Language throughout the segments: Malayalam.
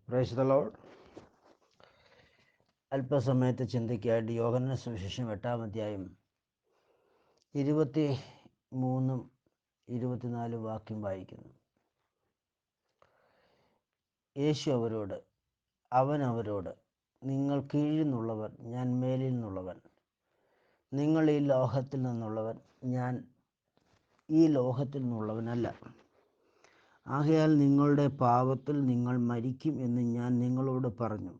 Price the lord. അല്പസമയത്തെ ചിന്തയ്ക്കായിട്ട് യോഹന്നാൻ സുവിശേഷം 8-ാം അധ്യായം 23 24 വാക്യം വായിക്കുന്നു. യേശു അവരോട്, നിങ്ങൾ കീഴിൽ നിന്നുള്ളവർ, ഞാൻ മേലിൽ നിന്നുള്ളവൻ. നിങ്ങൾ ഈ ലോകത്തിൽ നിന്നുള്ളവൻ, ഞാൻ ഈ ലോകത്തിൽ നിന്നുള്ളവനല്ല. ആകയാൽ നിങ്ങളുടെ പാപത്തിൽ നിങ്ങൾ മരിക്കും എന്ന് ഞാൻ നിങ്ങളോട് പറഞ്ഞു.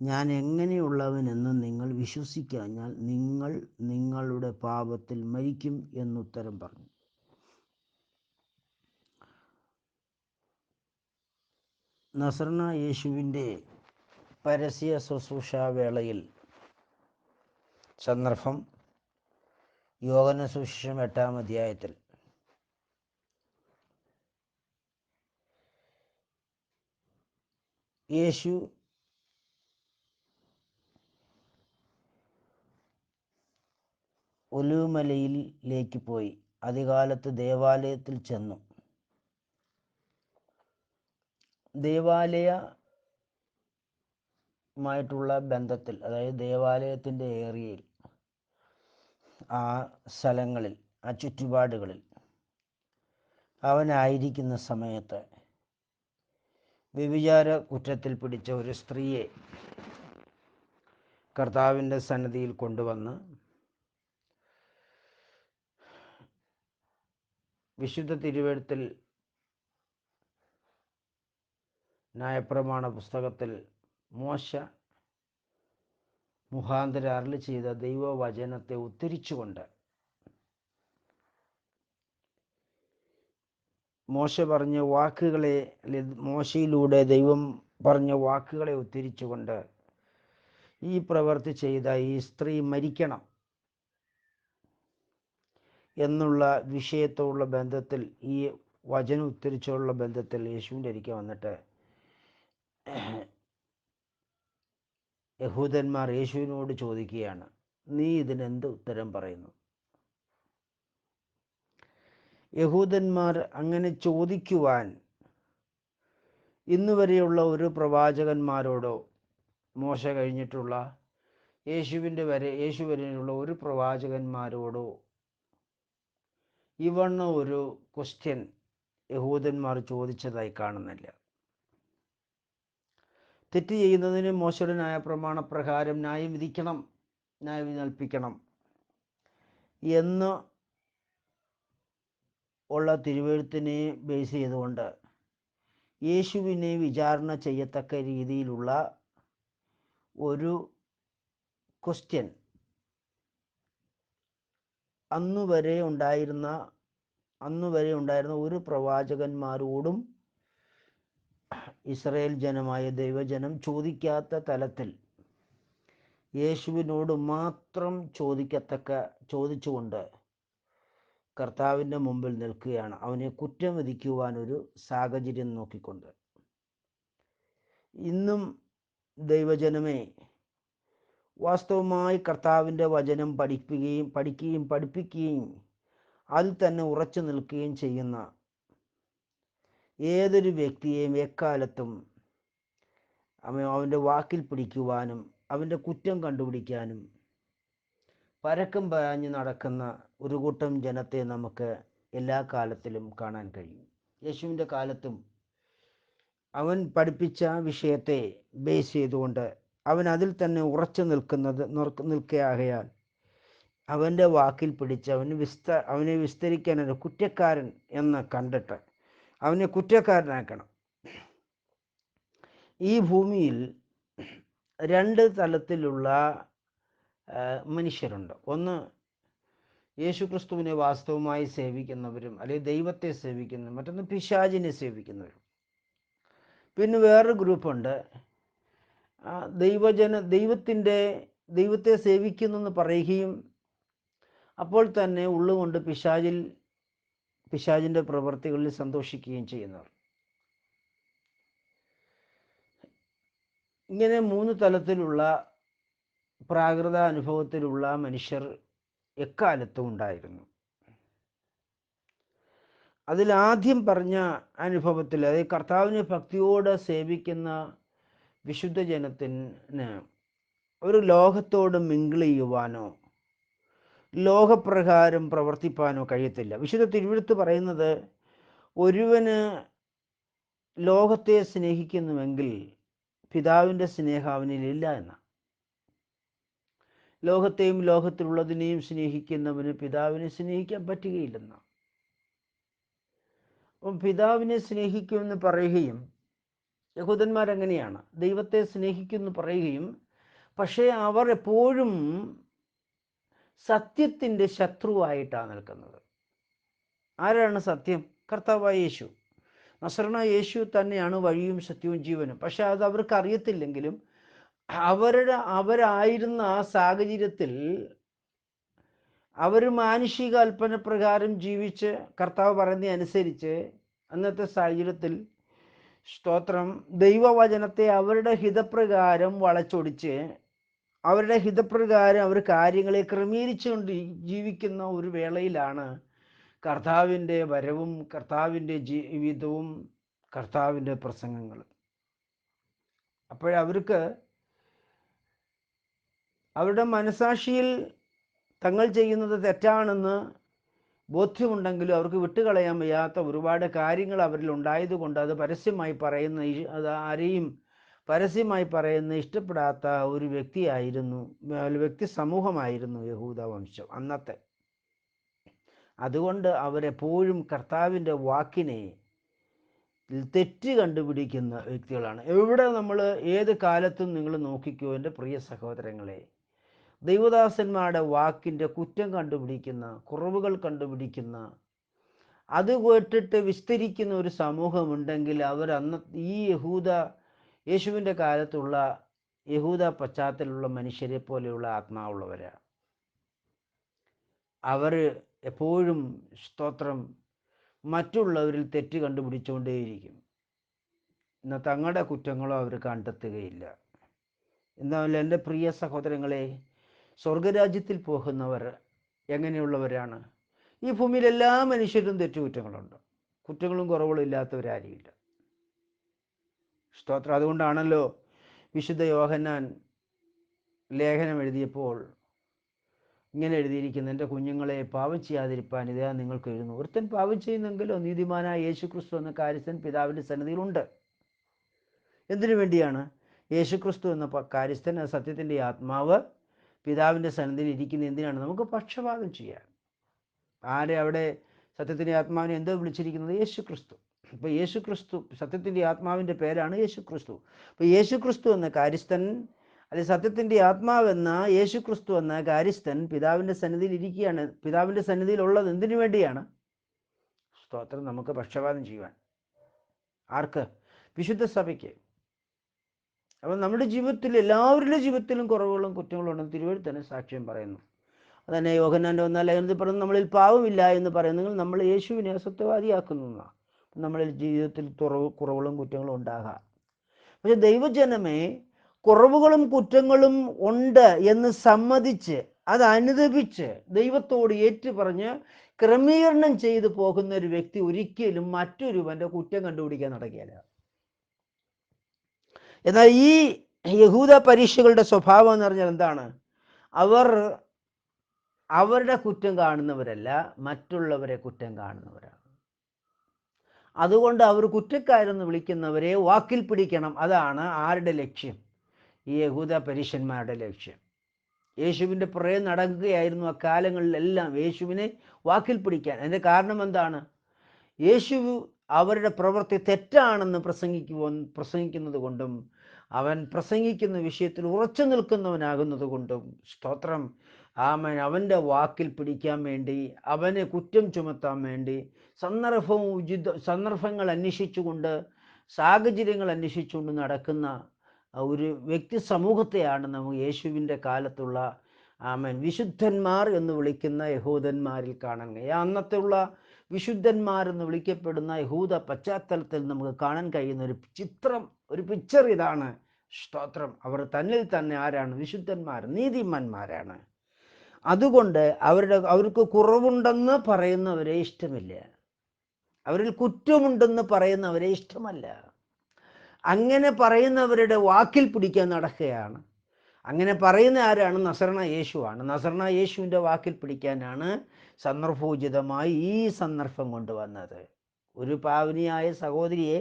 ഞാൻ എങ്ങനെയുള്ളവനെന്ന് നിങ്ങൾ വിശ്വസിക്കാഞ്ഞാൽ നിങ്ങൾ നിങ്ങളുടെ പാപത്തിൽ മരിക്കും എന്നുത്തരം പറഞ്ഞു. നസറേനായ യേശുവിൻ്റെ പരസ്യ ശുശ്രൂഷാവേളയിൽ സന്ദർഭം യോഹന്നാൻ സുവിശേഷം 8-ാം അധ്യായത്തിൽ യേശു ഒലിവുമലയിലേക്ക് പോയി അതികാലത്ത് ദേവാലയത്തിൽ ചെന്നു. ദേവാലയമായിട്ടുള്ള ബന്ധത്തിൽ, അതായത് ദേവാലയത്തിൻ്റെ ഏരിയയിൽ, ആ സ്ഥലങ്ങളിൽ, ആ ചുറ്റുപാടുകളിൽ അവനായിരിക്കുന്ന സമയത്ത് വ്യഭിചാര കുറ്റത്തിൽ പിടിച്ച ഒരു സ്ത്രീയെ കർത്താവിൻ്റെ സന്നിധിയിൽ കൊണ്ടുവന്ന് വിശുദ്ധ തിരുവെഴുത്തിൽ, ന്യായപ്രമാണ പുസ്തകത്തിൽ മോശ മുഖാന്തരം അരുളി ചെയ്ത ദൈവവചനത്തെ ഉദ്ധരിച്ചുകൊണ്ട്, മോശയിലൂടെ ദൈവം പറഞ്ഞ വാക്കുകളെ ഉദ്ധരിച്ചുകൊണ്ട് ഈ പ്രവൃത്തി ചെയ്ത ഈ സ്ത്രീ മരിക്കണം എന്നുള്ള വിഷയത്തോടുള്ള ബന്ധത്തിൽ, ഈ വചനം ഉദ്ധരിച്ചുള്ള ബന്ധത്തിൽ യേശുവിൻ്റെ അരികെ വന്നിട്ട് യഹൂദന്മാർ യേശുവിനോട് ചോദിക്കുകയാണ്, നീ ഇതിനെന്ത് ഉത്തരം പറയുന്നു? യഹൂദന്മാർ അങ്ങനെ ചോദിക്കുവാൻ ഇന്നുവരെയുള്ള ഒരു പ്രവാചകന്മാരോടോ, മോശ കഴിഞ്ഞിട്ടുള്ള യേശു വരെയുള്ള ഒരു പ്രവാചകന്മാരോടോ ഇവണ്ണം ഒരു ക്വസ്റ്റ്യൻ യഹൂദന്മാർ ചോദിച്ചതായി കാണുന്നില്ല. തെറ്റ് ചെയ്യുന്നതിന് മോശയുടെ ന്യായപ്രമാണപ്രകാരം ന്യായം വിധിക്കണം, ന്യായം കൽപ്പിക്കണം എന്ന് ഉള്ള തിരുവെഴുത്തിനെ ബേസ് ചെയ്തുകൊണ്ട് യേശുവിനെ വിചാരണ ചെയ്യത്തക്ക രീതിയിലുള്ള ഒരു ക്വസ്റ്റ്യൻ അന്നുവരെ ഉണ്ടായിരുന്ന ഒരു പ്രവാചകന്മാരോടും ഇസ്രായേൽ ജനമായ ദൈവജനം ചോദിക്കാത്ത തലത്തിൽ യേശുവിനോട് മാത്രം ചോദിച്ചുകൊണ്ട് കർത്താവിൻ്റെ മുമ്പിൽ നിൽക്കുകയാണ്, അവനെ കുറ്റം വിധിക്കുവാനൊരു സാഹചര്യം നോക്കിക്കൊണ്ട്. ഇന്നും ദൈവജനമേ, വാസ്തവമായി കർത്താവിൻ്റെ വചനം പഠിപ്പിക്കുകയും അതിൽ തന്നെ ഉറച്ചു നിൽക്കുകയും ചെയ്യുന്ന ഏതൊരു വ്യക്തിയെയും എക്കാലത്തും അവൻ്റെ വാക്കിൽ പിടിക്കുവാനും അവൻ്റെ കുറ്റം കണ്ടുപിടിക്കാനും പരക്കം പാഞ്ഞ് നടക്കുന്ന ഒരു കൂട്ടം ജനത്തെ നമുക്ക് എല്ലാ കാലത്തിലും കാണാൻ കഴിയും. യേശുവിൻ്റെ കാലത്തും അവൻ പഠിപ്പിച്ച വിഷയത്തെ ബേസ് ചെയ്തുകൊണ്ട് അവൻ അതിൽ തന്നെ ഉറച്ചു നിൽക്കുകയാകയാൽ അവൻ്റെ വാക്കിൽ പിടിച്ച് അവനെ വിസ്തരിക്കാൻ ഒരു കുറ്റക്കാരൻ എന്ന് കണ്ടിട്ട് അവനെ കുറ്റക്കാരനാക്കണം. ഈ ഭൂമിയിൽ രണ്ട് തലത്തിലുള്ള മനുഷ്യരുണ്ട്. ഒന്ന്, യേശുക്രിസ്തുവിനെ വാസ്തവമായി സേവിക്കുന്നവരും, അല്ലെങ്കിൽ ദൈവത്തെ സേവിക്കുന്നവരും. മറ്റൊന്ന്, പിശാചിനെ സേവിക്കുന്നവരും. പിന്നെ വേറൊരു ഗ്രൂപ്പുണ്ട്, ദൈവത്തെ സേവിക്കുന്നു എന്ന് പറയുകയും അപ്പോൾ തന്നെ ഉള്ളുകൊണ്ട് പിശാചിൻ്റെ പ്രവൃത്തികളിൽ സന്തോഷിക്കുകയും ചെയ്യുന്നവർ. ഇങ്ങനെ മൂന്ന് തലത്തിലുള്ള പ്രാകൃത അനുഭവത്തിലുള്ള മനുഷ്യർ എക്കാലത്തും ഉണ്ടായിരുന്നു. അതിലാദ്യം പറഞ്ഞ അനുഭവത്തിൽ, അതായത് കർത്താവിനെ ഭക്തിയോടെ സേവിക്കുന്ന വിശുദ്ധ ജനത്തിന് ഒരു ലോകത്തോട് മിങ്കിൾ ചെയ്യുവാനോ ലോകപ്രകാരം പ്രവർത്തിപ്പാനോ കഴിയത്തില്ല. വിശുദ്ധ തിരുവെഴുത്ത് പറയുന്നത്, ഒരുവന് ലോകത്തെ സ്നേഹിക്കുന്നുവെങ്കിൽ പിതാവിൻ്റെ സ്നേഹം അവനിലില്ല എന്നാണ്. ലോകത്തെയും ലോകത്തിലുള്ളതിനെയും സ്നേഹിക്കുന്നവന് പിതാവിനെ സ്നേഹിക്കാൻ പറ്റുകയില്ലെന്നാണ്. അപ്പം പിതാവിനെ സ്നേഹിക്കുമെന്ന് പറയുകയും, യഹൂദന്മാരങ്ങനെയാണ്, ദൈവത്തെ സ്നേഹിക്കുമെന്ന് പറയുകയും, പക്ഷേ അവർ എപ്പോഴും സത്യത്തിൻ്റെ ശത്രുവായിട്ടാണ് നിൽക്കുന്നത്. ആരാണ് സത്യം? കർത്താവായ യേശു. നസറേനായ യേശു തന്നെയാണ് വഴിയും സത്യവും ജീവനും. പക്ഷെ അത് അവർക്ക് അറിയത്തില്ലെങ്കിലും അവരായിരുന്ന ആ സാഹചര്യത്തിൽ അവർ മാനുഷിക കൽപ്പന പ്രകാരം ജീവിച്ച് കർത്താവ് പറയുന്നത് അനുസരിച്ച് അന്നത്തെ സാഹചര്യത്തിൽ സ്തോത്രം ദൈവവചനത്തെ അവരുടെ ഹിതപ്രകാരം വളച്ചൊടിച്ച് അവരുടെ ഹിതപ്രകാരം അവർ കാര്യങ്ങളെ ക്രമീകരിച്ചുകൊണ്ട് ജീവിക്കുന്ന ഒരു വേളയിലാണ് കർത്താവിൻ്റെ വരവും കർത്താവിൻ്റെ ജീവിതവും കർത്താവിൻ്റെ പ്രസംഗങ്ങളും. അപ്പോഴവർക്ക് അവരുടെ മനസാക്ഷിയിൽ തങ്ങൾ ചെയ്യുന്നത് തെറ്റാണെന്ന് ബോധ്യമുണ്ടെങ്കിലും അവർക്ക് വിട്ടുകളയാൻ വയ്യാത്ത ഒരുപാട് കാര്യങ്ങൾ അവരിൽ ഉണ്ടായതുകൊണ്ട് അത് പരസ്യമായി ആരെയും പരസ്യമായി പറയുന്ന ഇഷ്ടപ്പെടാത്ത ഒരു വ്യക്തി സമൂഹമായിരുന്നു യഹൂദ വംശം അന്നത്തെ. അതുകൊണ്ട് അവരെപ്പോഴും കർത്താവിൻ്റെ വാക്കിനെ തെറ്റ് കണ്ടുപിടിക്കുന്ന വ്യക്തികളാണ്. എവിടെ നമ്മൾ ഏത് കാലത്തും നിങ്ങൾ നോക്കിക്കോ എൻ്റെ പ്രിയ സഹോദരങ്ങളെ, ദൈവദാസന്മാരുടെ വാക്കിൻ്റെ കുറ്റം കണ്ടുപിടിക്കുന്ന, കുറവുകൾ കണ്ടുപിടിക്കുന്ന, അത് കേട്ടിട്ട് വിസ്തരിക്കുന്ന ഒരു സമൂഹമുണ്ടെങ്കിൽ അവർ ഈ യേശുവിൻ്റെ കാലത്തുള്ള യഹൂദ പശ്ചാത്തലമുള്ള മനുഷ്യരെ പോലെയുള്ള ആത്മാവുള്ളവരാണ്. അവർ എപ്പോഴും സ്തോത്രം മറ്റുള്ളവരിൽ തെറ്റ് കണ്ടുപിടിച്ചുകൊണ്ടേയിരിക്കും. എന്നാൽ തങ്ങളുടെ കുറ്റങ്ങളോ അവർ കണ്ടെത്തുകയില്ല. എന്നാൽ എൻ്റെ പ്രിയ സഹോദരങ്ങളെ, സ്വർഗരാജ്യത്തിൽ പോകുന്നവർ എങ്ങനെയുള്ളവരാണ്? ഈ ഭൂമിയിൽ എല്ലാ മനുഷ്യരും തെറ്റുകുറ്റങ്ങളുണ്ട്. കുറ്റങ്ങളും കുറവുകളും ഇല്ലാത്തവരാരുമില്ല. സ്തോത്രം. അതുകൊണ്ടാണല്ലോ വിശുദ്ധ യോഹന്നാൻ ലേഖനം എഴുതിയപ്പോൾ ഇങ്ങനെ എഴുതിയിരിക്കുന്നത്, എൻ്റെ കുഞ്ഞുങ്ങളെ പാപം ചെയ്യാതിരിപ്പാൻ ഇതാ നിങ്ങൾക്ക് എഴുതുന്നു. ഒരുത്തൻ പാപം ചെയ്യുന്നെങ്കിലോ നീതിമാനായ യേശുക്രിസ്തു എന്ന കാര്യസ്ഥൻ പിതാവിൻ്റെ സന്നിധിയിലുണ്ട്. എന്തിനു വേണ്ടിയാണ്? യേശുക്രിസ്തു എന്ന കാര്യസ്ഥൻ, സത്യത്തിൻ്റെ ആത്മാവ് പിതാവിൻ്റെ സന്നിധിയിൽ ഇരിക്കുന്ന എന്തിനാണ്? നമുക്ക് പക്ഷപാതം ചെയ്യാൻ. ആരെ അവിടെ സത്യത്തിൻ്റെ ആത്മാവിനെ എന്തോ വിളിച്ചിരിക്കുന്നത്? യേശുക്രിസ്തു. ഇപ്പോൾ യേശുക്രിസ്തു, സത്യത്തിൻ്റെ ആത്മാവിൻ്റെ പേരാണ് യേശുക്രിസ്തു. അപ്പോൾ യേശുക്രിസ്തു എന്ന കാര്യസ്ഥൻ, അല്ലെ സത്യത്തിൻ്റെ ആത്മാവെന്ന യേശുക്രിസ്തു എന്ന കാര്യസ്ഥൻ പിതാവിൻ്റെ സന്നിധിയിൽ ഇരിക്കുകയാണ്. പിതാവിൻ്റെ സന്നിധിയിലുള്ളത് എന്തിനു വേണ്ടിയാണ്? സ്തോത്രം, നമുക്ക് പക്ഷപാതം ചെയ്യുവാൻ. ആർക്ക്? വിശുദ്ധ സഭയ്ക്ക്. അപ്പം നമ്മുടെ ജീവിതത്തിൽ, എല്ലാവരുടെ ജീവിതത്തിലും കുറവുകളും കുറ്റങ്ങളും ഉണ്ടെന്ന് തിരുവെഴുത്ത് തന്നെ സാക്ഷ്യം പറയുന്നു. അതന്നെ യോഹന്നാൻ്റെ 1-ാം ലേഖനത്തിൽ പറയുന്നു, നമ്മളിൽ പാവമില്ല എന്ന് പറയുന്നെങ്കിൽ നമ്മൾ യേശുവിനെ അസത്യവാദിയാക്കുന്നു. നമ്മളിൽ ജീവിതത്തിൽ കുറവുകളും കുറ്റങ്ങളും ഉണ്ടാകാം. പക്ഷെ ദൈവജനമേ, കുറവുകളും കുറ്റങ്ങളും ഉണ്ട് എന്ന് സമ്മതിച്ച് അത് അനുദപിച്ച് ദൈവത്തോട് ഏറ്റുപറഞ്ഞ് ക്രമീകരണം ചെയ്തു പോകുന്ന ഒരു വ്യക്തി ഒരിക്കലും മറ്റൊരുവൻ്റെ കുറ്റം കണ്ടുപിടിക്കാൻ നടക്കുകയില്ല. എന്നാൽ ഈ യഹൂദ പരീക്ഷകളുടെ സ്വഭാവം എന്ന് പറഞ്ഞാൽ എന്താണ്? അവർ അവരുടെ കുറ്റം കാണുന്നവരല്ല, മറ്റുള്ളവരെ കുറ്റം കാണുന്നവരാണ്. അതുകൊണ്ട് അവർ കുറ്റക്കാരെന്ന് വിളിക്കുന്നവരെ വാക്കിൽ പിടിക്കണം. അതാണ് ആരുടെ ലക്ഷ്യം? ഈ യഹൂദ പരീശന്മാരുടെ ലക്ഷ്യം. യേശുവിൻ്റെ പുറകെ നടക്കുകയായിരുന്നു അക്കാലങ്ങളിലെല്ലാം, യേശുവിനെ വാക്കിൽ പിടിക്കാൻ. അതിൻ്റെ കാരണം എന്താണ്? യേശു അവരുടെ പ്രവൃത്തി തെറ്റാണെന്ന് പ്രസംഗിക്കുന്നത് കൊണ്ടും അവൻ പ്രസംഗിക്കുന്ന വിഷയത്തിൽ ഉറച്ചു നിൽക്കുന്നവനാകുന്നത് കൊണ്ടും സ്തോത്രം, അവൻ്റെ വാക്കിൽ പിടിക്കാൻ വേണ്ടി, അവനെ കുറ്റം ചുമത്താൻ വേണ്ടി സന്ദർഭങ്ങൾ അന്വേഷിച്ചുകൊണ്ട്, സാഹചര്യങ്ങൾ അന്വേഷിച്ചുകൊണ്ട് നടക്കുന്ന ഒരു വ്യക്തി സമൂഹത്തെയാണ് നമുക്ക് യേശുവിൻ്റെ കാലത്തുള്ള വിശുദ്ധന്മാർ എന്ന് വിളിക്കുന്ന യഹൂദന്മാരിൽ കാണാൻ കഴിയും. അന്നത്തെ ഉള്ള വിശുദ്ധന്മാരെന്ന് വിളിക്കപ്പെടുന്ന യഹൂദ പശ്ചാത്തലത്തിൽ നമുക്ക് കാണാൻ കഴിയുന്ന ഒരു പിക്ചർ ഇതാണ്. സ്തോത്രം. അവർ തന്നിൽ തന്നെ ആരാണ്? വിശുദ്ധന്മാർ, നീതിമാന്മാരാണ്. അതുകൊണ്ട് അവർക്ക് കുറവുണ്ടെന്ന് പറയുന്നവരെ ഇഷ്ടമില്ല. അവരിൽ കുറ്റമുണ്ടെന്ന് പറയുന്നവരെ ഇഷ്ടമല്ല. അങ്ങനെ പറയുന്നവരുടെ വാക്കിൽ പിടിക്കാൻ നടക്കുകയാണ്. അങ്ങനെ പറയുന്ന ആരാണ്? നസറണ യേശുവാണ്. നസറണ യേശുവിൻ്റെ വാക്കിൽ പിടിക്കാനാണ് സന്ദർഭോചിതമായി ഈ സന്ദർഭം കൊണ്ടുവന്നത്. ഒരു പാവനിയായ സഹോദരിയെ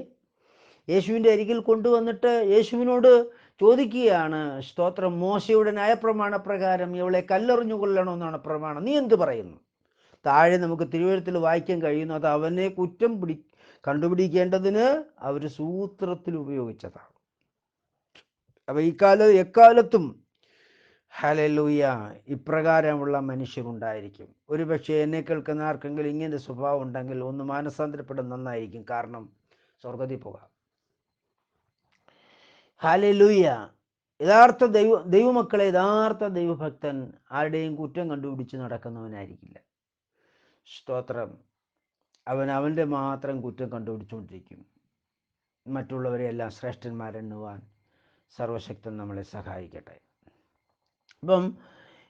യേശുവിൻ്റെ അരികിൽ കൊണ്ടുവന്നിട്ട് യേശുവിനോട് ചോദിക്കുകയാണ്, സ്തോത്രം, മോശയുടെ ന്യായപ്രമാണപ്രകാരം ഇവളെ കല്ലെറിഞ്ഞു കൊല്ലണമെന്നാണ് പ്രമാണം, നീ എന്ത് പറയുന്നു? താഴെ നമുക്ക് തിരുവഴുത്തിൽ വായിക്കാൻ കഴിയുന്നത് അവനെ കുറ്റം കണ്ടുപിടിക്കേണ്ടതിന് അവർ സൂത്രത്തിൽ ഉപയോഗിച്ചതാണ്. അപ്പം എക്കാലത്തും ഹല്ലേലൂയ ഇപ്രകാരമുള്ള മനുഷ്യരുണ്ടായിരിക്കും. ഒരുപക്ഷെ എന്നെ കേൾക്കുന്ന ആർക്കെങ്കിലും ഇങ്ങനെ സ്വഭാവം ഉണ്ടെങ്കിൽ ഒന്ന് മാനസാന്തരപ്പെടാൻ നന്നായിരിക്കും. കാരണം സ്വർഗത്തിൽ പോകാം. ഹല്ലേലൂയ. യഥാർത്ഥ ദൈവമക്കളെ, യഥാർത്ഥ ദൈവഭക്തൻ ആരുടെയും കുറ്റം കണ്ടുപിടിച്ച് നടക്കുന്നവനായിരിക്കില്ല. സ്തോത്രം. അവൻ്റെ മാത്രം കുറ്റം കണ്ടുപിടിച്ചുകൊണ്ടിരിക്കും. മറ്റുള്ളവരെ എല്ലാം ശ്രേഷ്ഠന്മാരെണ്ണുവാൻ സർവശക്തൻ നമ്മളെ സഹായിക്കട്ടെ. അപ്പം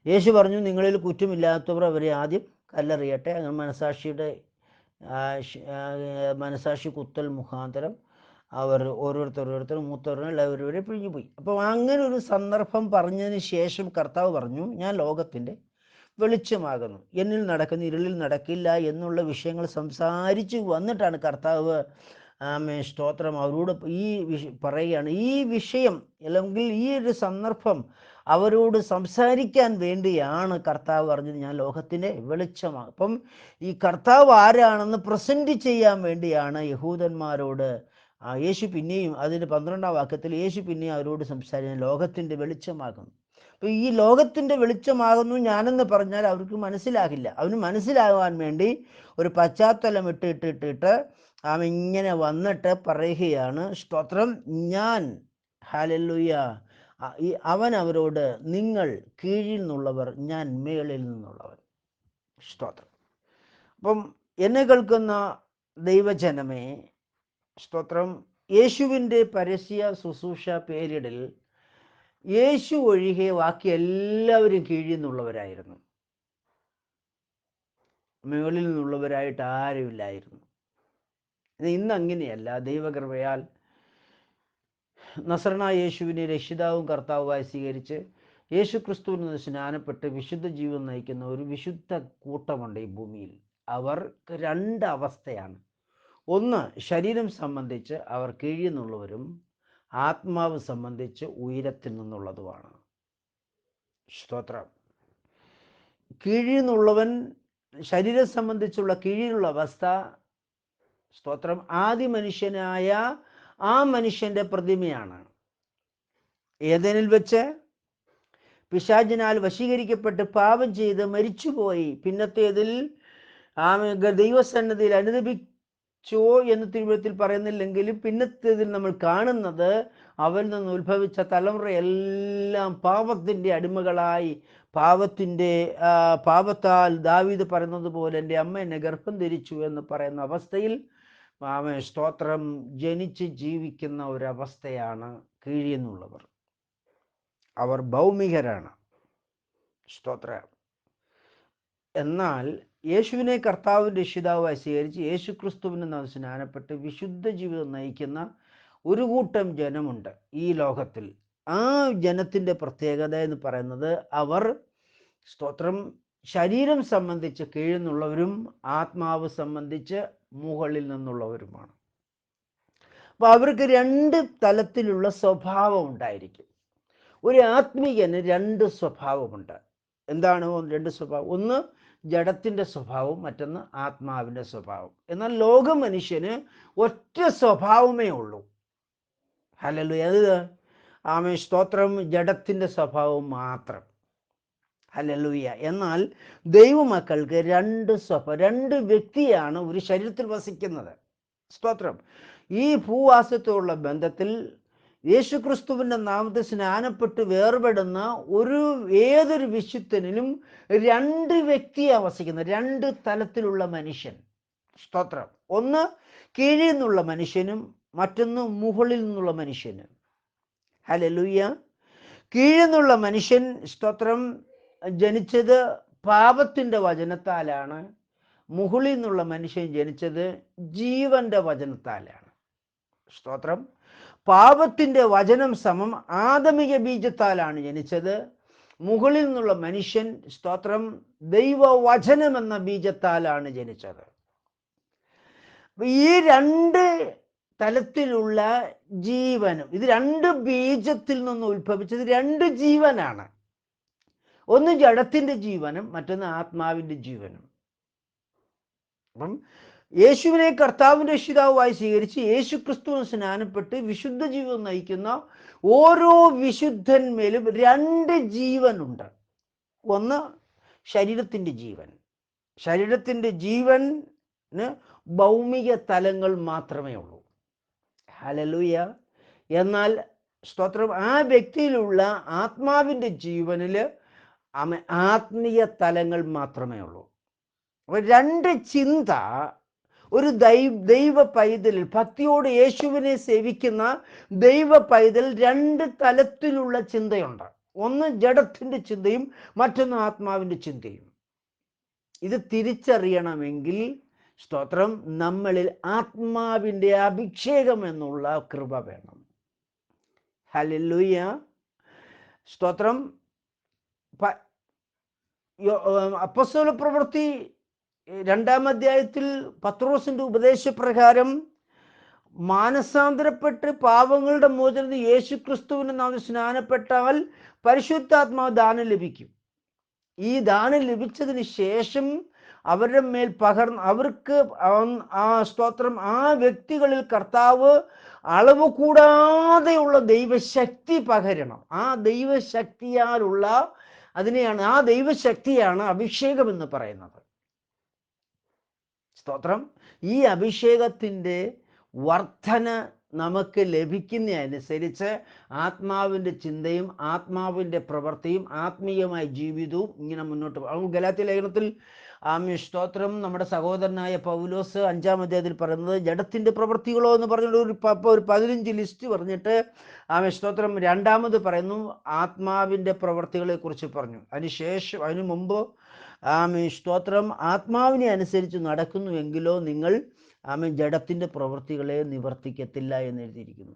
യേശു പറഞ്ഞു, നിങ്ങളിൽ കുറ്റമില്ലാത്തവർ അവരെ ആദ്യം കല്ലെറിയട്ടെ. അങ്ങനെ മനസാക്ഷി കുത്തൽ മുഖാന്തരം അവർ ഓരോരുത്തരും മൂത്തവരും എല്ലാവരും പിഴിഞ്ഞു പോയി. അപ്പം അങ്ങനെ ഒരു സന്ദർഭം പറഞ്ഞതിന് ശേഷം കർത്താവ് പറഞ്ഞു, ഞാൻ ലോകത്തിൻ്റെ വെളിച്ചമാകുന്നു, എന്നിൽ നടക്കുന്ന ഇരുളിൽ നടക്കില്ല എന്നുള്ള വിഷയങ്ങൾ സംസാരിച്ച് വന്നിട്ടാണ് കർത്താവ് സ്തോത്രം അവരോട് പറയുകയാണ്. ഈ വിഷയം അല്ലെങ്കിൽ ഈ ഒരു സന്ദർഭം അവരോട് സംസാരിക്കാൻ വേണ്ടിയാണ് കർത്താവ് പറഞ്ഞത്, ഞാൻ ലോകത്തിൻ്റെ വെളിച്ചമാണ്. അപ്പം ഈ കർത്താവ് ആരാണെന്ന് പ്രസൻറ്റ് ചെയ്യാൻ വേണ്ടിയാണ് യഹൂദന്മാരോട് യേശു പിന്നെയും അതിൻ്റെ 12-ാം വാക്യത്തിൽ യേശു പിന്നെയും അവരോട് സംസാരിക്കാൻ ലോകത്തിൻ്റെ വെളിച്ചമാകുന്നു. അപ്പോൾ ഈ ലോകത്തിൻ്റെ വെളിച്ചമാകുന്നു ഞാനെന്ന് പറഞ്ഞാൽ അവർക്ക് മനസ്സിലാകില്ല. അവന് മനസ്സിലാകാൻ വേണ്ടി ഒരു പശ്ചാത്തലം ഇട്ടിട്ട് ഇങ്ങനെ വന്നിട്ട് പറയുകയാണ്, സ്തോത്രം, ഞാൻ ഹല്ലേലൂയ അവൻ അവരോട്, നിങ്ങൾ കീഴിൽ നിന്നുള്ളവർ, ഞാൻ മേളിൽ നിന്നുള്ളവൻ. സ്തോത്രം. അപ്പം എന്നെ കേൾക്കുന്ന ദൈവജനമേ, സ്തോത്രം, യേശുവിൻ്റെ പരസ്യ ശുശ്രൂഷ പേരിടൽ യേശു ഒഴികെ ബാക്കി എല്ലാവരും കീഴിൽ നിന്നുള്ളവരായിരുന്നു. മുകളിൽ നിന്നുള്ളവരായിട്ട് ആരുമില്ലായിരുന്നു. ഇന്ന് അങ്ങനെയല്ല. ദൈവകൃപയാൽ നസറണ യേശുവിനെ രക്ഷിതാവും കർത്താവുമായി സ്വീകരിച്ച് യേശു ക്രിസ്തുവിന് സ്നാനപ്പെട്ട് വിശുദ്ധ ജീവിതം നയിക്കുന്ന ഒരു വിശുദ്ധ കൂട്ടമുണ്ട് ഈ ഭൂമിയിൽ. അവർക്ക് 2 അവസ്ഥയാണ്. ഒന്ന്, ശരീരം സംബന്ധിച്ച് അവർ കീഴിൽ നിന്നുള്ളവരും ആത്മാവ് സംബന്ധിച്ച് ഉയരത്തിൽ നിന്നുള്ളതുമാണ്. സ്തോത്രം. കീഴിൽ നിന്നുള്ളവൻ, ശരീരം സംബന്ധിച്ചുള്ള കീഴിലുള്ള അവസ്ഥ, സ്തോത്രം, ആദി മനുഷ്യനായ ആ മനുഷ്യൻ്റെ പ്രതിമയാണ്. ഏദനിൽ വെച്ച് പിശാചിനാൽ വശീകരിക്കപ്പെട്ട് പാപം ചെയ്ത് മരിച്ചുപോയി. പിന്നത്തേതിൽ ദൈവസന്നിധിയിൽ അനുദപിച്ചോ എന്ന് തിരുവഴുത്തിൽ പറയുന്നില്ലെങ്കിലും പിന്നത്തേതിൽ നമ്മൾ കാണുന്നത് അവരിൽ നിന്ന് ഉത്ഭവിച്ച തലമുറയെല്ലാം പാപത്തിൻ്റെ അടിമകളായി, പാപത്താൽ ദാവീദ് പറയുന്നത് പോലെ എൻ്റെ അമ്മ എന്നെ ഗർഭം ധരിച്ചു എന്ന് പറയുന്ന അവസ്ഥയിൽ സ്തോത്രം ജനിച്ച് ജീവിക്കുന്ന ഒരവസ്ഥയാണ് കീഴിൽ നിന്നുള്ളവർ. അവർ ഭൗമികരാണ്. സ്തോത്രം. എന്നാൽ യേശുവിനെ കർത്താവിൻ്റെ രക്ഷിതാവായി സ്വീകരിച്ച് യേശു ക്രിസ്തുവിന് സ്നാനപ്പെട്ട് വിശുദ്ധ ജീവിതം നയിക്കുന്ന ഒരു കൂട്ടം ജനമുണ്ട് ഈ ലോകത്തിൽ. ആ ജനത്തിൻ്റെ പ്രത്യേകത എന്ന് പറയുന്നത് അവർ, സ്തോത്രം, ശരീരം സംബന്ധിച്ച് കീഴിൽ നിന്നുള്ളവരും ആത്മാവ് സംബന്ധിച്ച് മുകളിൽ നിന്നുള്ളവരുമാണ്. അപ്പോൾ അവർക്ക് 2 തലത്തിലുള്ള സ്വഭാവം ഉണ്ടായിരിക്കും. ഒരു ആത്മീയന് 2 സ്വഭാവമുണ്ട്. എന്താണ് 2 സ്വഭാവം? ഒന്ന് ജഡത്തിൻ്റെ സ്വഭാവം, മറ്റൊന്ന് ആത്മാവിൻ്റെ സ്വഭാവം. എന്നാൽ ലോക മനുഷ്യന് ഒറ്റ സ്വഭാവമേ ഉള്ളൂ. ഹല്ലേലൂയ. അത് സ്തോത്രം, ജഡത്തിൻ്റെ സ്വഭാവം മാത്രം. ഹല്ലേലൂയ. എന്നാൽ ദൈവമക്കൾക്ക് 2 വ്യക്തിയാണ് ഒരു ശരീരത്തിൽ വസിക്കുന്നത്. സ്തോത്രം. ഈ ഭൂവാസത്തോടുള്ള ബന്ധത്തിൽ യേശുക്രിസ്തുവിൻ്റെ നാമത്തിൽ സ്നാനപ്പെട്ട് വേർപെടുന്ന ഏതൊരു വിശുദ്ധനിലും 2 വ്യക്തിയാണ് വസിക്കുന്നത്. 2 തലത്തിലുള്ള മനുഷ്യൻ. സ്തോത്രം. ഒന്ന് കീഴിൽ നിന്നുള്ള മനുഷ്യനും മറ്റൊന്ന് മുകളിൽ നിന്നുള്ള മനുഷ്യനും. ഹല്ലേലൂയ. കീഴിൽ നിന്നുള്ള മനുഷ്യൻ, സ്തോത്രം, ജനിച്ചത് പാപത്തിൻ്റെ വചനത്താലാണ്. മുകളിൽ നിന്നുള്ള മനുഷ്യൻ ജനിച്ചത് ജീവന്റെ വചനത്താലാണ്. സ്തോത്രം. പാപത്തിൻ്റെ വചനം സമം ആദമിക ബീജത്താലാണ് ജനിച്ചത്. മുകളിൽ നിന്നുള്ള മനുഷ്യൻ, സ്തോത്രം, ദൈവവചനം എന്ന ബീജത്താലാണ് ജനിച്ചത്. ഈ രണ്ട് തലത്തിലുള്ള ജീവനും, ഇത് രണ്ട് ബീജത്തിൽ നിന്ന് ഉത്ഭവിച്ചത് രണ്ട് ജീവനാണ്. ഒന്ന് ജഡത്തിൻ്റെ ജീവനും മറ്റൊന്ന് ആത്മാവിൻ്റെ ജീവനും. അപ്പം യേശുവിനെ കർത്താവിൻ്റെ രക്ഷിതാവായി സ്വീകരിച്ച് യേശു ക്രിസ്തുവിന് സ്നാനപ്പെട്ട് വിശുദ്ധ ജീവിതം നയിക്കുന്ന ഓരോ വിശുദ്ധന്മേലും രണ്ട് ജീവനുണ്ട്. ഒന്ന് ശരീരത്തിൻ്റെ ജീവൻ. ശരീരത്തിൻ്റെ ജീവന് ഭൗമിക തലങ്ങൾ മാത്രമേ ഉള്ളൂ. ഹല്ലേലൂയ. എന്നാൽ സ്തോത്രം, ആ വ്യക്തിയിലുള്ള ആത്മാവിൻ്റെ ജീവനിൽ ആത്മീയ തലങ്ങൾ മാത്രമേ ഉള്ളൂ. അപ്പോൾ രണ്ട് ചിന്ത ഒരു ദൈവ പൈതലിൽ, ഭക്തിയോട് യേശുവിനെ സേവിക്കുന്ന ദൈവ പൈതൽ രണ്ട് തലത്തിലുള്ള ചിന്തയുണ്ട്. ഒന്ന് ജഡത്തിൻ്റെ ചിന്തയും മറ്റൊന്ന് ആത്മാവിൻ്റെ ചിന്തയും. ഇത് തിരിച്ചറിയണമെങ്കിൽ സ്തോത്രം, നമ്മളിൽ ആത്മാവിൻ്റെ അഭിഷേകം എന്നുള്ള കൃപ വേണം. ഹല്ലേലൂയ. സ്തോത്രം. അപ്പോസ്തല പ്രവൃത്തി 2-ാം അധ്യായത്തിൽ പത്രോസിൻ്റെ ഉപദേശപ്രകാരം മാനസാന്തരപ്പെട്ട് പാപങ്ങളുടെ മോചനത്തിന് യേശു ക്രിസ്തുവിനെ നാം സ്നാനപ്പെട്ടാൽ പരിശുദ്ധാത്മാവ് ദാനം ലഭിക്കും. ഈ ദാനം ലഭിച്ചതിന് ശേഷം അവരുടെ മേൽ അവർക്ക് ആ സ്തോത്രം, ആ വ്യക്തികളിൽ കർത്താവ് അളവ് കൂടാതെയുള്ള ദൈവശക്തി പകരണം. ആ ദൈവശക്തിയാലുള്ള ആ ദൈവശക്തിയാണ് അഭിഷേകം എന്ന് പറയുന്നത്. സ്തോത്രം. ഈ അഭിഷേകത്തിൻ്റെ വർധന നമുക്ക് ലഭിക്കുന്നതനുസരിച്ച് ആത്മാവിൻ്റെ ചിന്തയും ആത്മാവിൻ്റെ പ്രവൃത്തിയും ആത്മീയമായ ജീവിതവും ഇങ്ങനെ മുന്നോട്ട് പോകും. ഗലാത്യ ലേഖനത്തിൽ സ്തോത്രം, നമ്മുടെ സഹോദരനായ പൗലോസ് 5-ാം അധ്യായത്തിൽ പറയുന്നത് ജഡത്തിൻ്റെ പ്രവൃത്തികളോ എന്ന് പറഞ്ഞിട്ട് ഒരു 15 ലിസ്റ്റ് പറഞ്ഞിട്ട് സ്തോത്രം 2-ാമത് പറയുന്നു ആത്മാവിൻ്റെ പ്രവൃത്തികളെ കുറിച്ച് പറഞ്ഞു. അതിനു മുമ്പ് സ്തോത്രം, ആത്മാവിനെ അനുസരിച്ച് നടക്കുന്നുവെങ്കിലോ നിങ്ങൾ ജഡത്തിൻ്റെ പ്രവൃത്തികളെ നിവർത്തിക്കത്തില്ല എന്ന് എഴുതിയിരിക്കുന്നു.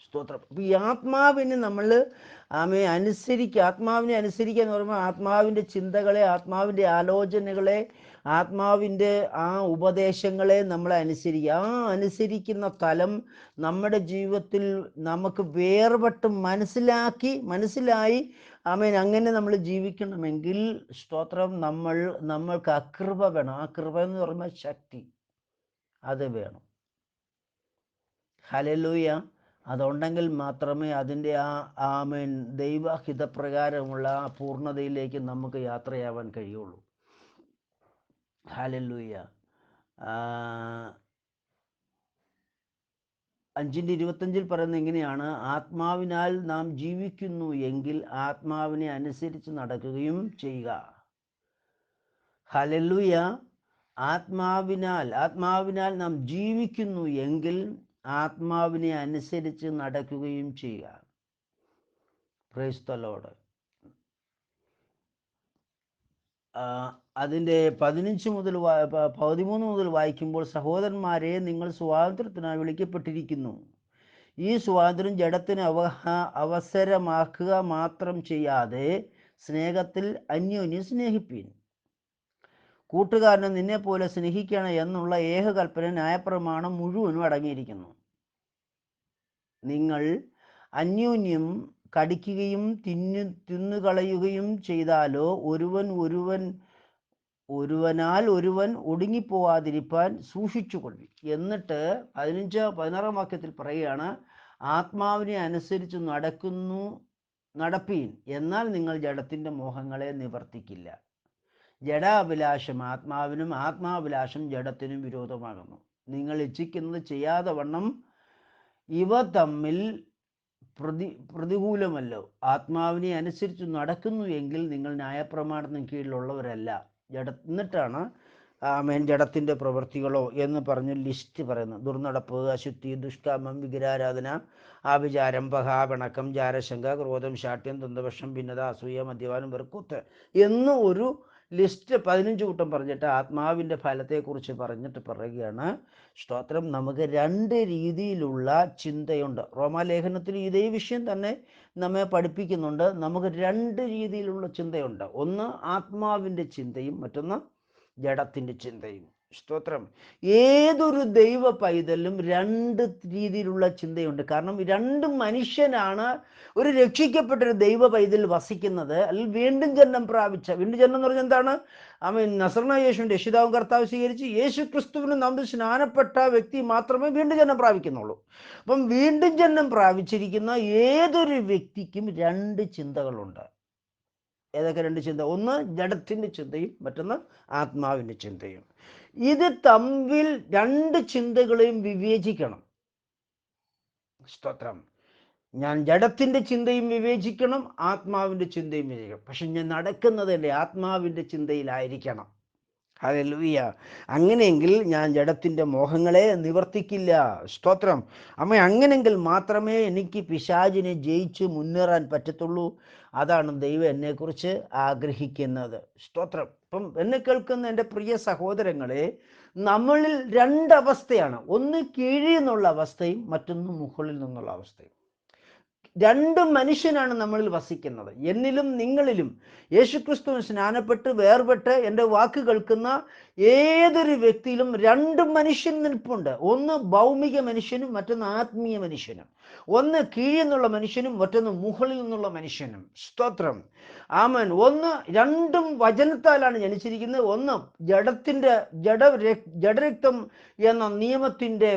സ്തോത്രം. അപ്പോൾ ഈ ആത്മാവിനെ നമ്മൾ ആത്മാവിനെ അനുസരിക്കുക എന്ന് പറയുമ്പോൾ ആത്മാവിൻ്റെ ചിന്തകളെ, ആത്മാവിൻ്റെ ആലോചനകളെ, ആത്മാവിൻ്റെ ആ ഉപദേശങ്ങളെ നമ്മൾ അനുസരിക്കുക. ആ അനുസരിക്കുന്ന തലം നമ്മുടെ ജീവിതത്തിൽ നമുക്ക് വേർപെട്ട് മനസ്സിലായി അങ്ങനെ നമ്മൾ ജീവിക്കണമെങ്കിൽ സ്തോത്രം, നമ്മൾക്ക് അകൃപ വേണം. ആ കൃപ എന്ന് പറയുമ്പോൾ ശക്തി, അത് വേണം. ഹല്ലേലൂയ. അതുണ്ടെങ്കിൽ മാത്രമേ അതിൻ്റെ ദൈവഹിതപ്രകാരമുള്ള ആ പൂർണ്ണതയിലേക്ക് നമുക്ക് യാത്രയാവാൻ കഴിയുള്ളൂ. ഹല്ലേലൂയ. 5:25 പറയുന്നത് എങ്ങനെയാണ്? ആത്മാവിനാൽ നാം ജീവിക്കുന്നു എങ്കിൽ ആത്മാവിനെ അനുസരിച്ച് നടക്കുകയും ചെയ്യുക. ഹല്ലേലൂയ. ആത്മാവിനാൽ നാം ജീവിക്കുന്നു എങ്കിൽ ആത്മാവിനെ അനുസരിച്ച് നടക്കുകയും ചെയ്യുക. Price the Lord. അതിൻ്റെ 13 മുതൽ വായിക്കുമ്പോൾ, സഹോദരന്മാരെ, നിങ്ങൾ സ്വാതന്ത്ര്യത്തിനായി വിളിക്കപ്പെട്ടിരിക്കുന്നു. ഈ സ്വാതന്ത്ര്യം ജഡത്തിന് അവസരമാക്കുക മാത്രം ചെയ്യാതെ സ്നേഹത്തിൽ അന്യോന്യം സ്നേഹിപ്പീൻ. കൂട്ടുകാരനെ നിന്നെ പോലെ സ്നേഹിക്കണം എന്നുള്ള ഏകകൽപ്പന ന്യായപ്രമാണം മുഴുവനും അടങ്ങിയിരിക്കുന്നു. നിങ്ങൾ അന്യോന്യം കടിക്കുകയും തിന്നുകളയുകയും ചെയ്താലോ ഒരുവനാൽ ഒരുവൻ ഒടുങ്ങിപ്പോവാതിരിപ്പാൻ സൂക്ഷിച്ചുകൊള്ളി. എന്നിട്ട് 16-ാം വാക്യത്തിൽ പറയുകയാണ്, ആത്മാവിനെ അനുസരിച്ച് നടപ്പീൻ, എന്നാൽ നിങ്ങൾ ജഡത്തിൻ്റെ മോഹങ്ങളെ നിവർത്തിക്കില്ല. ജഡാഭിലാഷം ആത്മാവിനും ആത്മാഭിലാഷം ജഡത്തിനും വിരോധമാകുന്നു. നിങ്ങൾ ഇച്ഛിക്കുന്നത് ചെയ്യാതെ വണ്ണം ഇവ തമ്മിൽ പ്രതികൂലമല്ലോ. ആത്മാവിനെ അനുസരിച്ച് നടക്കുന്നു എങ്കിൽ നിങ്ങൾ ന്യായപ്രമാണത്തിന് കീഴിലുള്ളവരല്ല. എന്നിട്ടാണ് ജഡത്തിൻ്റെ പ്രവൃത്തികളോ എന്ന് പറഞ്ഞ് ലിസ്റ്റ് പറയുന്നത്. ദുർനടപ്പ്, അശുദ്ധി, ദുഷ്കാമം, വിഗ്രഹാരാധന, ആഭിചാരം, പഹാപിണക്കം, ജാരശങ്ക, ക്രോധം, ശാഠ്യം, ദ്വന്ദ്വപക്ഷം, ഭിന്നത, അസൂയ, മദ്യപാനം, വെറുക്കൂത്ത് എന്ന് ഒരു ലിസ്റ്റ് 15 കൂട്ടം പറഞ്ഞിട്ട് ആത്മാവിൻ്റെ ഫലത്തെക്കുറിച്ച് പറഞ്ഞിട്ട് പറയുകയാണ്. സ്തോത്രം. നമുക്ക് 2 രീതിയിലുള്ള ചിന്തയുണ്ട്. റോമാലേഖനത്തിൽ ഇതേ വിഷയം തന്നെ നമ്മെ പഠിപ്പിക്കുന്നുണ്ട്. നമുക്ക് 2 രീതിയിലുള്ള ചിന്തയുണ്ട്. ഒന്ന് ആത്മാവിൻ്റെ ചിന്തയും മറ്റൊന്ന് ജഡത്തിൻ്റെ ചിന്തയും. സ്തോത്രം. ഏതൊരു ദൈവ പൈതലും 2 രീതിയിലുള്ള ചിന്തയുണ്ട്. കാരണം 2 മനുഷ്യനാണ് ഒരു രക്ഷിക്കപ്പെട്ടൊരു ദൈവ പൈതൽ വസിക്കുന്നത്. അല്ലെങ്കിൽ വീണ്ടും ജന്മം പ്രാപിച്ച, വീണ്ടും ജന്മം എന്ന് പറഞ്ഞാൽ എന്താണ്? നസറേനായ യേശുവിൻ്റെ രക്ഷിതാവും കർത്താവ് സ്വീകരിച്ച് യേശു ക്രിസ്തുവിന് നാമത്തിൽ സ്നാനപ്പെട്ട വ്യക്തി മാത്രമേ വീണ്ടും ജന്മം പ്രാപിക്കുന്നുള്ളൂ. അപ്പം വീണ്ടും ജന്മം പ്രാപിച്ചിരിക്കുന്ന ഏതൊരു വ്യക്തിക്കും 2 ചിന്തകളുണ്ട്. ഏതൊക്കെ 2 ചിന്ത? ഒന്ന് ജഡത്തിൻ്റെ ചിന്തയും മറ്റൊന്ന് ആത്മാവിൻ്റെ ചിന്തയും. ഇത് തമ്മിൽ 2 ചിന്തകളെയും വിവേചിക്കണം. സ്തോത്രം. ഞാൻ ജഡത്തിൻ്റെ ചിന്തയും വിവേചിക്കണം, ആത്മാവിൻ്റെ ചിന്തയും വിവേചിക്കണം. പക്ഷെ ഞാൻ നടക്കുന്നത് എൻ്റെ ആത്മാവിൻ്റെ ചിന്തയിലായിരിക്കണം. ഹല്ലേലൂയ. അങ്ങനെയെങ്കിൽ ഞാൻ ജഡത്തിൻ്റെ മോഹങ്ങളെ നിവർത്തിക്കില്ല. സ്തോത്രം. അങ്ങനെയെങ്കിൽ മാത്രമേ എനിക്ക് പിശാചിനെ ജയിച്ച് മുന്നേറാൻ പറ്റത്തുള്ളൂ. അതാണ് ദൈവം എന്നെക്കുറിച്ച് ആഗ്രഹിക്കുന്നത്. സ്തോത്രം. ഇപ്പം എന്നെ കേൾക്കുന്ന എൻ്റെ പ്രിയ സഹോദരങ്ങളെ, നമ്മളിൽ 2 അവസ്ഥയാണ്. ഒന്ന് കീഴിൽ നിന്നുള്ള അവസ്ഥയും മറ്റൊന്ന് മുകളിൽ നിന്നുള്ള അവസ്ഥയും. 2 മനുഷ്യനാണ് നമ്മളിൽ വസിക്കുന്നത്, എന്നിലും നിങ്ങളിലും. യേശുക്രിസ്തു സ്നാനപ്പെട്ട് വേർപെട്ട് എൻ്റെ വാക്ക് കേൾക്കുന്ന ഏതൊരു വ്യക്തിയിലും 2 മനുഷ്യൻ നിൽപ്പുണ്ട്. ഒന്ന് ഭൗമിക മനുഷ്യനും മറ്റൊന്ന് ആത്മീയ മനുഷ്യനും. ഒന്ന് കീഴിൽ നിന്നുള്ള മനുഷ്യനും മറ്റൊന്ന് മുകളിൽ നിന്നുള്ള മനുഷ്യനും. സ്തോത്രം. ആമേൻ. ഒന്ന് 2ഉം വചനത്താലാണ് ജനിച്ചിരിക്കുന്നത്. ഒന്ന് ജഡരക്തം എന്ന നിയമത്തിൻ്റെ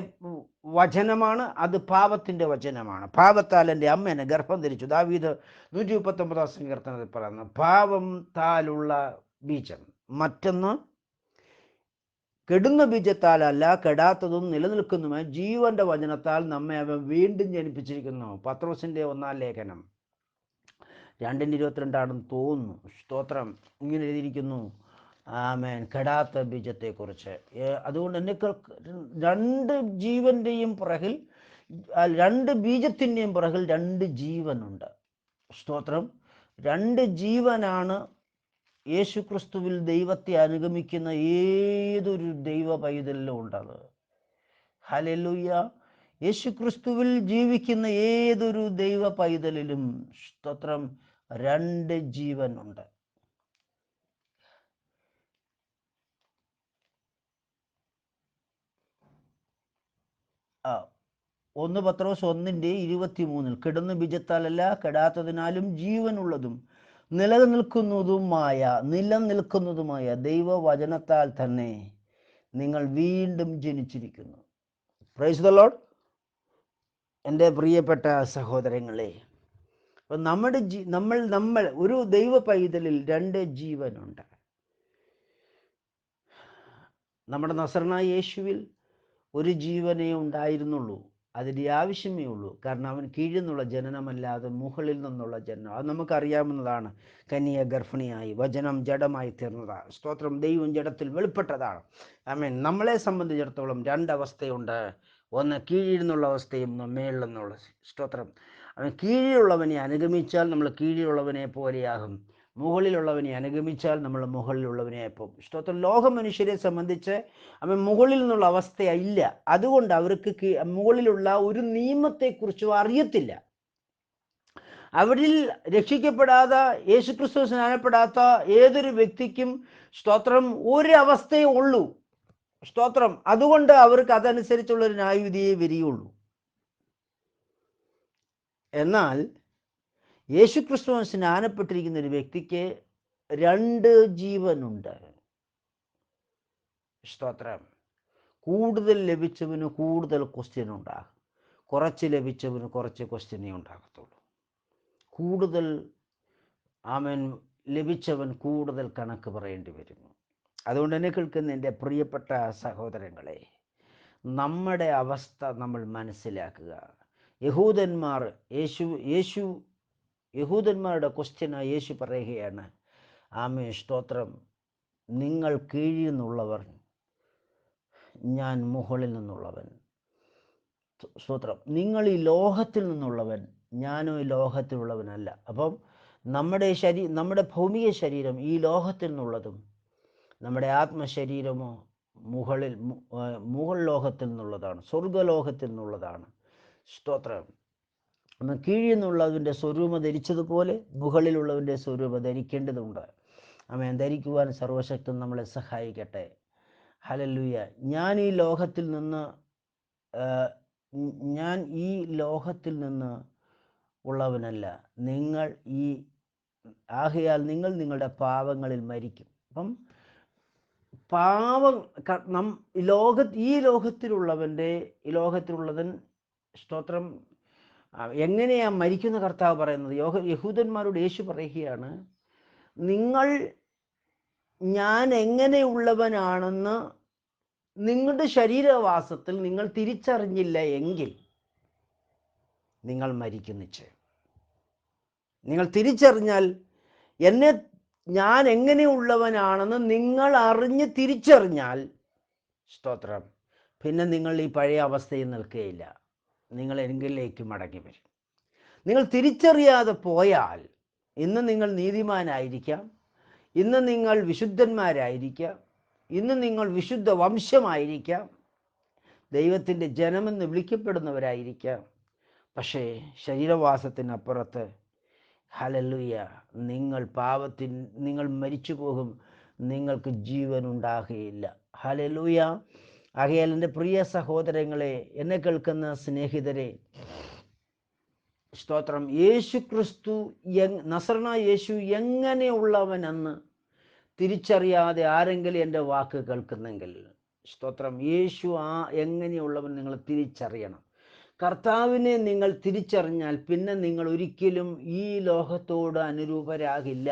വചനമാണ്, അത് പാപത്തിൻ്റെ വചനമാണ്. പാപത്താൽ എൻ്റെ അമ്മേനെ ഗർഭം ധരിച്ചു. ദാവീദ് 139 സങ്കീർത്തനത്തിൽ പറയുന്നു, പാപം താലുള്ള ബീജം. മറ്റൊന്ന് കെടുന്ന ബീജത്താലല്ല, കെടാത്തതും നിലനിൽക്കുന്നതുമായ ജീവന്റെ വചനത്താൽ നമ്മെ അവൻ വീണ്ടും ജനിപ്പിച്ചിരിക്കുന്നു. പത്രോസിൻ്റെ 1-ാം ലേഖനം 2:22 തോന്നുന്നു. സ്തോത്രം. ഇങ്ങനെ എഴുതിയിരിക്കുന്നു. ആമേൻ. കെടാത്ത ബീജത്തെക്കുറിച്ച്. അതുകൊണ്ട് എന്നെ 2 ജീവൻ്റെയും പുറകിൽ, 2 ബീജത്തിൻ്റെയും പുറകിൽ 2 ജീവനുണ്ട്. സ്തോത്രം. 2 ജീവനാണ് യേശു ക്രിസ്തുവിൽ ദൈവത്തെ അനുഗമിക്കുന്ന ഏതൊരു ദൈവ പൈതലിലും ഉണ്ടത്. ഹല്ലേലൂയ. യേശു ക്രിസ്തുവിൽ ജീവിക്കുന്ന ഏതൊരു ദൈവ പൈതലിലും സ്തോത്രം 2 ജീവനുണ്ട്. ആ 1 പത്രോസ് 1:23 കെടുന്ന ബീജത്താലല്ല, കെടാത്തതിനാലും ജീവനുള്ളതും നിലനിൽക്കുന്നതുമായ ദൈവവചനത്താൽ തന്നെ നിങ്ങൾ വീണ്ടും ജനിച്ചിരിക്കുന്നു. Price the Lord. എൻ്റെ പ്രിയപ്പെട്ട സഹോദരങ്ങളെ, അപ്പം നമ്മൾ ഒരു ദൈവ പൈതലിൽ 2 ജീവനുണ്ട്. നമ്മുടെ നസറേനായ യേശുവിൽ ഒരു ജീവനേ ഉണ്ടായിരുന്നുള്ളൂ. അതിൻ്റെ ആവശ്യമേ ഉള്ളൂ. കാരണം അവൻ കീഴിൽ നിന്നുള്ള ജനനമല്ലാതെ മുകളിൽ നിന്നുള്ള ജനനം. അത് നമുക്കറിയാവുന്നതാണ്. കന്യക ഗർഭിണിയായി വചനം ജഡമായി തീർന്നതാണ്. സ്തോത്രം. ദൈവം ജഡത്തിൽ വെളിപ്പെട്ടതാണ്. ആമേൻ. നമ്മളെ സംബന്ധിച്ചിടത്തോളം 2 അവസ്ഥയുണ്ട്. ഒന്ന് കീഴിൽ നിന്നുള്ള അവസ്ഥയും ഒന്ന് മേളിൽ നിന്നുള്ള. സ്തോത്രം. അവൻ കീഴിലുള്ളവനെ അനുഗമിച്ചാൽ നമ്മൾ കീഴിലുള്ളവനെ പോലെയാകും. മുകളിലുള്ളവനെ അനുഗമിച്ചാൽ നമ്മൾ മുകളിലുള്ളവനെ ആയിപ്പോൾ. സ്തോത്രം. ലോക മനുഷ്യരെ സംബന്ധിച്ച് അവൻ മുകളിൽ നിന്നുള്ള അവസ്ഥയില്ല. അതുകൊണ്ട് അവർക്ക് മുകളിലുള്ള ഒരു നിയമത്തെക്കുറിച്ചും അറിയത്തില്ല. അവരിൽ രക്ഷിക്കപ്പെടാത്ത, യേശുക്രിസ്തു സ്നാനപ്പെടാത്ത ഏതൊരു വ്യക്തിക്കും സ്തോത്രം ഒരു അവസ്ഥയേ ഉള്ളൂ. സ്തോത്രം. അതുകൊണ്ട് അവർക്ക് അതനുസരിച്ചുള്ളൊരു ന്യായവിധിയെ വരികയുള്ളൂ. എന്നാൽ യേശുക്രിസ്തു സ്നാനപ്പെട്ടിരിക്കുന്ന ഒരു വ്യക്തിക്ക് 2 ജീവനുണ്ട്. സ്തോത്രം. കൂടുതൽ ലഭിച്ചവന് കൂടുതൽ ക്വസ്റ്റ്യൻ ഉണ്ടാകും, കുറച്ച് ലഭിച്ചവന് കുറച്ച് ക്വസ്റ്റ്യനേ ഉണ്ടാകത്തുള്ളൂ. കൂടുതൽ ആമേൻ ലഭിച്ചവൻ കൂടുതൽ കണക്ക് പറയേണ്ടി വരും. അതുകൊണ്ട് തന്നെ കേൾക്കുന്ന എൻ്റെ പ്രിയപ്പെട്ട സഹോദരങ്ങളെ, നമ്മുടെ അവസ്ഥ നമ്മൾ മനസ്സിലാക്കുക. യഹൂദന്മാരുടെ ക്വസ്റ്റ്യനായി യേശു പറയുകയാണ്, ആമേൻ. സ്തോത്രം. നിങ്ങൾ കീഴിൽ നിന്നുള്ളവർ, ഞാൻ മുകളിൽ നിന്നുള്ളവൻ. സ്തോത്രം. നിങ്ങൾ ഈ ലോകത്തിൽ നിന്നുള്ളവൻ, ഞാനും ഈ ലോകത്തിലുള്ളവനല്ല. അപ്പം നമ്മുടെ ഭൗമിക ശരീരം ഈ ലോകത്തിൽ നിന്നുള്ളതും നമ്മുടെ ആത്മശരീരമോ മുകൾ ലോകത്തിൽ നിന്നുള്ളതാണ്, സ്വർഗലോകത്തിൽ നിന്നുള്ളതാണ്. സ്തോത്രം. കീഴിൽ നിന്നുള്ളതിൻ്റെ സ്വരൂപം ധരിച്ചതുപോലെ മുകളിലുള്ളതിൻ്റെ സ്വരൂപം ധരിക്കേണ്ടതുണ്ട്. ആമേൻ. ധരിക്കുവാൻ സർവശക്തൻ നമ്മളെ സഹായിക്കട്ടെ. ഹല്ലേലൂയ. ഞാൻ ഈ ലോകത്തിൽ നിന്ന് ഉള്ളവനല്ല, ആകയാൽ നിങ്ങൾ നിങ്ങളുടെ പാപങ്ങളിൽ മരിക്കും. അപ്പം ഈ ലോകത്തിലുള്ളവൻ സ്തോത്രം എങ്ങനെയാ മരിക്കുന്ന കർത്താവ് പറയുന്നത്? യഹൂദന്മാരോട് യേശു പറയുകയാണ്, ഞാൻ എങ്ങനെയുള്ളവനാണെന്ന് നിങ്ങളുടെ ശരീരവാസത്തിൽ നിങ്ങൾ തിരിച്ചറിഞ്ഞില്ല എങ്കിൽ നിങ്ങൾ മരിക്കും നിശ്ചയം. നിങ്ങൾ തിരിച്ചറിഞ്ഞാൽ ഞാൻ എങ്ങനെയുള്ളവനാണെന്ന് നിങ്ങൾ അറിഞ്ഞ് തിരിച്ചറിഞ്ഞാൽ, സ്തോത്രം, പിന്നെ നിങ്ങൾ ഈ പഴയ അവസ്ഥയിൽ നിൽക്കുകയില്ല, നിങ്ങൾ എങ്കിലേക്ക് മടങ്ങി വരും. നിങ്ങൾ തിരിച്ചറിയാതെ പോയാൽ ഇന്ന് നിങ്ങൾ നീതിമാനായിരിക്കാം, ഇന്ന് നിങ്ങൾ വിശുദ്ധന്മാരായിരിക്കാം, ഇന്ന് നിങ്ങൾ വിശുദ്ധ വംശമായിരിക്കാം, ദൈവത്തിൻ്റെ ജനമെന്ന് വിളിക്കപ്പെടുന്നവരായിരിക്കാം. പക്ഷേ ശരീരവാസത്തിനപ്പുറത്ത് ഹല്ലേലൂയ നിങ്ങൾ മരിച്ചു പോകും, നിങ്ങൾക്ക് ജീവൻ ഉണ്ടാകുകയില്ല. ഹല്ലേലൂയ. ആകയാൽ എൻ്റെ പ്രിയ സഹോദരങ്ങളെ, എന്നെ കേൾക്കുന്ന സ്നേഹിതരെ, സ്തോത്രം, നസറേനായ യേശു എങ്ങനെയുള്ളവനെന്ന് തിരിച്ചറിയാതെ ആരെങ്കിലും എൻ്റെ വാക്ക് കേൾക്കുന്നെങ്കിൽ, സ്തോത്രം, യേശു എങ്ങനെയുള്ളവൻ നിങ്ങൾ തിരിച്ചറിയണം. കർത്താവിനെ നിങ്ങൾ തിരിച്ചറിഞ്ഞാൽ പിന്നെ നിങ്ങൾ ഒരിക്കലും ഈ ലോകത്തോട് അനുരൂപരാകില്ല.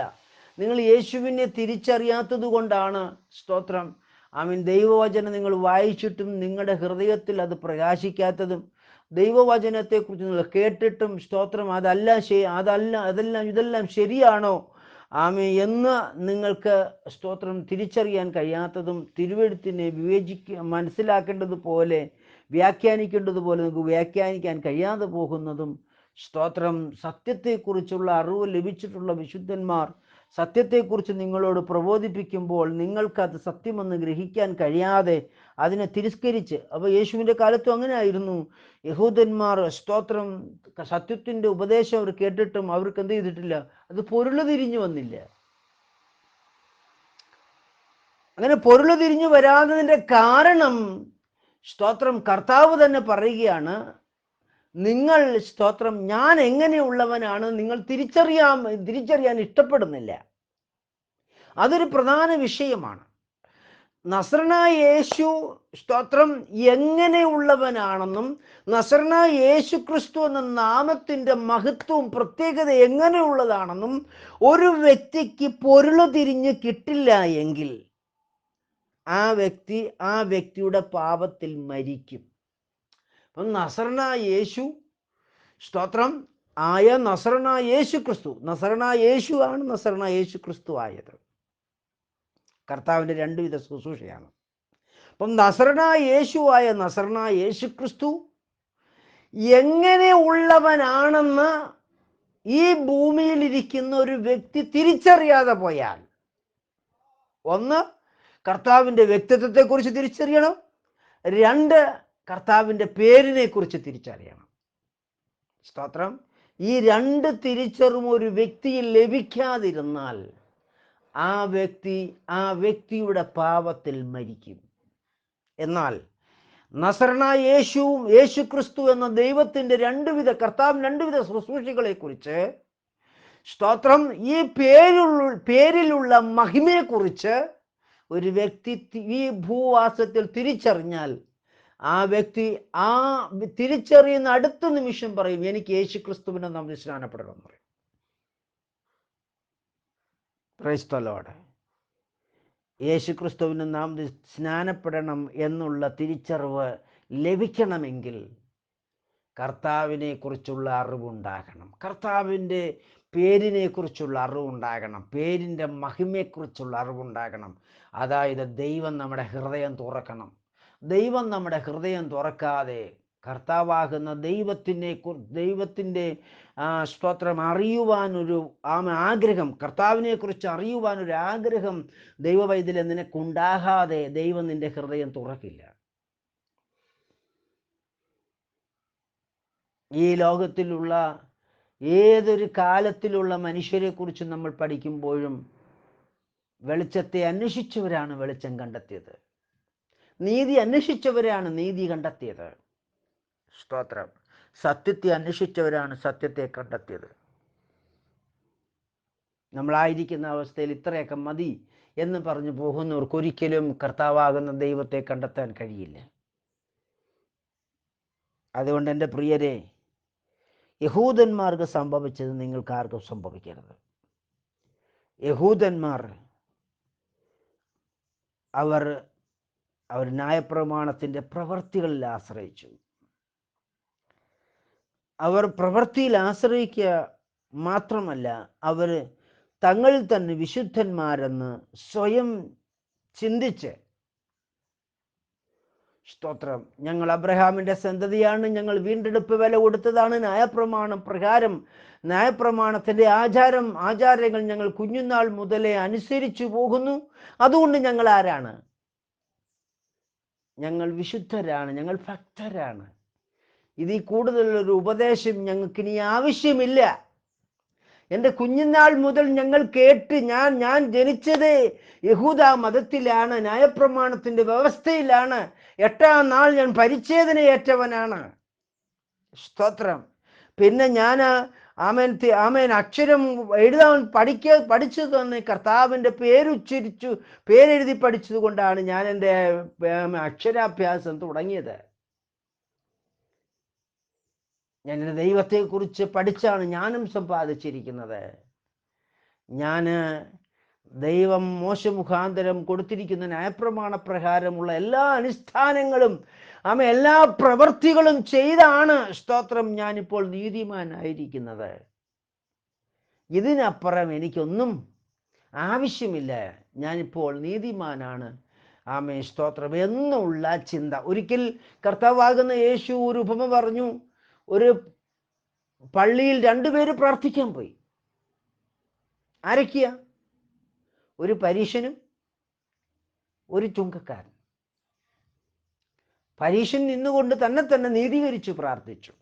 നിങ്ങൾ യേശുവിനെ തിരിച്ചറിയാത്തത് കൊണ്ടാണ്, സ്തോത്രം, ദൈവവചനം നിങ്ങൾ വായിച്ചിട്ടും നിങ്ങളുടെ ഹൃദയത്തിൽ അത് പ്രകാശിക്കാത്തതും, ദൈവവചനത്തെക്കുറിച്ച് നിങ്ങൾ കേട്ടിട്ടും, സ്തോത്രം, ഇതെല്ലാം ശരിയാണോ എന്ന് നിങ്ങൾക്ക്, സ്തോത്രം, തിരിച്ചറിയാൻ കഴിയാത്തതും, തിരുവെഴുത്തിനെ മനസ്സിലാക്കേണ്ടതുപോലെ വ്യാഖ്യാനിക്കേണ്ടതുപോലെ നിങ്ങൾക്ക് വ്യാഖ്യാനിക്കാൻ കഴിയാതെ പോകുന്നതും, സ്തോത്രം, സത്യത്തെക്കുറിച്ചുള്ള അറിവ് ലഭിച്ചിട്ടുള്ള വിശുദ്ധന്മാർ സത്യത്തെക്കുറിച്ച് നിങ്ങളോട് പ്രബോധിപ്പിക്കുമ്പോൾ നിങ്ങൾക്കത് സത്യമെന്ന് ഗ്രഹിക്കാൻ കഴിയാതെ അതിനെ തിരസ്കരിച്ച്, അപ്പോൾ യേശുവിൻ്റെ കാലത്തും അങ്ങനെ ആയിരുന്നു. യഹൂദന്മാർ, സ്തോത്രം, സത്യത്തിൻ്റെ ഉപദേശം അവർ കേട്ടിട്ടും അവർക്ക് എന്ത് ചെയ്തിട്ടില്ല, അത് പൊരുള് തിരിഞ്ഞു വന്നില്ല. അങ്ങനെ പൊരുള് തിരിഞ്ഞു വരാത്തതിൻ്റെ കാരണം, സ്തോത്രം, കർത്താവ് തന്നെ പറയുകയാണ്, നിങ്ങൾ, സ്തോത്രം, ഞാൻ എങ്ങനെയുള്ളവനാണ് നിങ്ങൾ തിരിച്ചറിയാൻ ഇഷ്ടപ്പെടുന്നില്ല. അതൊരു പ്രധാന വിഷയമാണ്. നസറേനായ യേശു, സ്തോത്രം, എങ്ങനെയുള്ളവനാണെന്നും നസറേനായ യേശു ക്രിസ്തു എന്ന നാമത്തിൻ്റെ മഹത്വവും പ്രത്യേകത എങ്ങനെയുള്ളതാണെന്നും ഒരു വ്യക്തിക്ക് പൊരുള് തിരിഞ്ഞ് കിട്ടില്ല എങ്കിൽ ആ വ്യക്തിയുടെ പാപത്തിൽ മരിക്കും. അപ്പം നസറേനായ യേശു, സ്തോത്രം, നസറേനായ യേശു ക്രിസ്തു, നസറേനായ യേശു ആണ് നസറേനായ യേശു ക്രിസ്തു ആയത്. കർത്താവിൻ്റെ രണ്ടുവിധ ശുശ്രൂഷയാണ്. അപ്പം നസറേനായ യേശുവായ നസറേനായ യേശു ക്രിസ്തു എങ്ങനെ ഉള്ളവനാണെന്ന് ഈ ഭൂമിയിലിരിക്കുന്ന ഒരു വ്യക്തി തിരിച്ചറിയാതെ പോയാൽ, ഒന്ന്, കർത്താവിൻ്റെ വ്യക്തിത്വത്തെക്കുറിച്ച് തിരിച്ചറിയണം, രണ്ട്, കർത്താവിൻ്റെ പേരിനെ കുറിച്ച് തിരിച്ചറിയണം. സ്തോത്രം, ഈ രണ്ട് തിരിച്ചറിവും ഒരു വ്യക്തിയിൽ ലഭിക്കാതിരുന്നാൽ ആ വ്യക്തിയുടെ പാപത്തിൽ മരിക്കും. എന്നാൽ നസറേനായ യേശുവും യേശു ക്രിസ്തു എന്ന ദൈവത്തിൻ്റെ കർത്താവിൻ്റെ രണ്ടുവിധ ശുശ്രൂഷകളെ കുറിച്ച്, സ്തോത്രം, ഈ പേരിലുള്ള മഹിമയെക്കുറിച്ച് ഒരു വ്യക്തി ഈ ഭൂവാസത്തിൽ തിരിച്ചറിഞ്ഞാൽ ആ വ്യക്തി തിരിച്ചറിയുന്ന അടുത്ത നിമിഷം പറയും, എനിക്ക് യേശു ക്രിസ്തുവിനെ നാമത്തിൽ സ്നാനപ്പെടണം എന്ന് പറയും. Price the Lord. യേശു ക്രിസ്തുവിനെ നാമത്തിൽ സ്നാനപ്പെടണം എന്നുള്ള തിരിച്ചറിവ് ലഭിക്കണമെങ്കിൽ കർത്താവിനെ കുറിച്ചുള്ള അറിവുണ്ടാകണം, കർത്താവിൻ്റെ പേരിനെ കുറിച്ചുള്ള അറിവുണ്ടാകണം, പേരിൻ്റെ മഹിമയെക്കുറിച്ചുള്ള അറിവുണ്ടാകണം. അതായത് ദൈവം നമ്മുടെ ഹൃദയം തുറക്കണം. ദൈവം നമ്മുടെ ഹൃദയം തുറക്കാതെ കർത്താവാകുന്ന ദൈവത്തിൻ്റെ സ്തോത്രം അറിയുവാനൊരു ആഗ്രഹം, കർത്താവിനെക്കുറിച്ച് അറിയുവാനൊരു ആഗ്രഹം ദൈവവൈദ്യം നിനക്കുണ്ടാകാതെ ദൈവം നിൻ്റെ ഹൃദയം തുറക്കില്ല. ഈ ലോകത്തിലുള്ള ഏതൊരു കാലത്തിലുള്ള മനുഷ്യരെക്കുറിച്ച് നമ്മൾ പഠിക്കുമ്പോഴും വെളിച്ചത്തെ അന്വേഷിച്ചവരാണ് വെളിച്ചം കണ്ടെത്തിയത്, നീതി അന്വേഷിച്ചവരാണ് നീതി കണ്ടെത്തിയത്. സ്തോത്രം. സത്യത്തെ അന്വേഷിച്ചവരാണ് സത്യത്തെ കണ്ടെത്തിയത്. നമ്മളായിരിക്കുന്ന അവസ്ഥയിൽ ഇത്രയൊക്കെ മതി എന്ന് പറഞ്ഞു പോകുന്നവർക്ക് ഒരിക്കലും കർത്താവാകുന്ന ദൈവത്തെ കണ്ടെത്താൻ കഴിയില്ല. അതുകൊണ്ട് എൻ്റെ പ്രിയരെ, യഹൂദന്മാർക്ക് സംഭവിച്ചത് നിങ്ങൾക്കാർക്കും സംഭവിക്കരുത്. യഹൂദന്മാർ അവർ ന്യായപ്രമാണത്തിൻ്റെ പ്രവൃത്തികളിൽ ആശ്രയിച്ചു. അവർ പ്രവൃത്തിയിൽ ആശ്രയിക്കുക മാത്രമല്ല, അവർ തങ്ങളിൽ തന്നെ വിശുദ്ധന്മാരെന്ന് സ്വയം ചിന്തിച്ച്, സ്തോത്രം, ഞങ്ങൾ അബ്രഹാമിൻ്റെ സന്തതിയാണ്, ഞങ്ങൾ വീണ്ടെടുപ്പ് വില കൊടുത്തതാണ്, ന്യായപ്രമാണം പ്രകാരം ന്യായപ്രമാണത്തിൻ്റെ ആചാരങ്ങൾ ഞങ്ങൾ കുഞ്ഞുനാൾ മുതലേ അനുസരിച്ചു പോകുന്നു, അതുകൊണ്ട് ഞങ്ങൾ ആരാണ്? ഞങ്ങൾ വിശുദ്ധരാണ്, ഞങ്ങൾ ഭക്തരാണ്. ഇതിൽ കൂടുതലൊരു ഉപദേശം ഞങ്ങൾക്കിനി ആവശ്യമില്ല. എൻ്റെ കുഞ്ഞുനാൾ മുതൽ ഞങ്ങൾ കേട്ട്, ഞാൻ ജനിച്ചത് യഹൂദ മതത്തിലാണ്, ന്യായപ്രമാണത്തിൻ്റെ വ്യവസ്ഥയിലാണ്, 8-ാം നാൾ ഞാൻ പരിച്ഛേദനയേറ്റവനാണ്. സ്തോത്രം. പിന്നെ ഞാൻ ആമേൻ അക്ഷരം എഴുതാൻ പഠിച്ചു തന്നെ കർത്താവിൻ്റെ പേരെഴുതി പഠിച്ചത് കൊണ്ടാണ് ഞാൻ എൻ്റെ അക്ഷരാഭ്യാസം തുടങ്ങിയത്. ഞാൻ എൻ്റെ ദൈവത്തെക്കുറിച്ച് പഠിച്ചാണ് ജ്ഞാനം സമ്പാദിച്ചിരിക്കുന്നത്. ഞാൻ ദൈവം മോശ മുഖാന്തരം കൊടുത്തിരിക്കുന്ന ന്യായപ്രമാണ പ്രകാരമുള്ള എല്ലാ അനുഷ്ഠാനങ്ങളും എല്ലാ പ്രവൃത്തികളും ചെയ്താണ്, സ്തോത്രം, ഞാനിപ്പോൾ നീതിമാനായിരിക്കുന്നത്. ഇതിനപ്പുറം എനിക്കൊന്നും ആവശ്യമില്ല, ഞാനിപ്പോൾ നീതിമാനാണ്, സ്തോത്രം എന്നുള്ള ചിന്ത. ഒരിക്കൽ കർത്താവാകുന്ന യേശു ഒരു ഉപമ പറഞ്ഞു. ഒരു പള്ളിയിൽ 2 പേര് പ്രാർത്ഥിക്കാൻ പോയി. ആരൊക്കെയാ? ഒരു പരീശനും ഒരു ചുങ്കക്കാരൻ. പരീശൻ നിന്നുകൊണ്ട് തന്നെ നീതീകരിച്ചു പ്രാർത്ഥിച്ചു.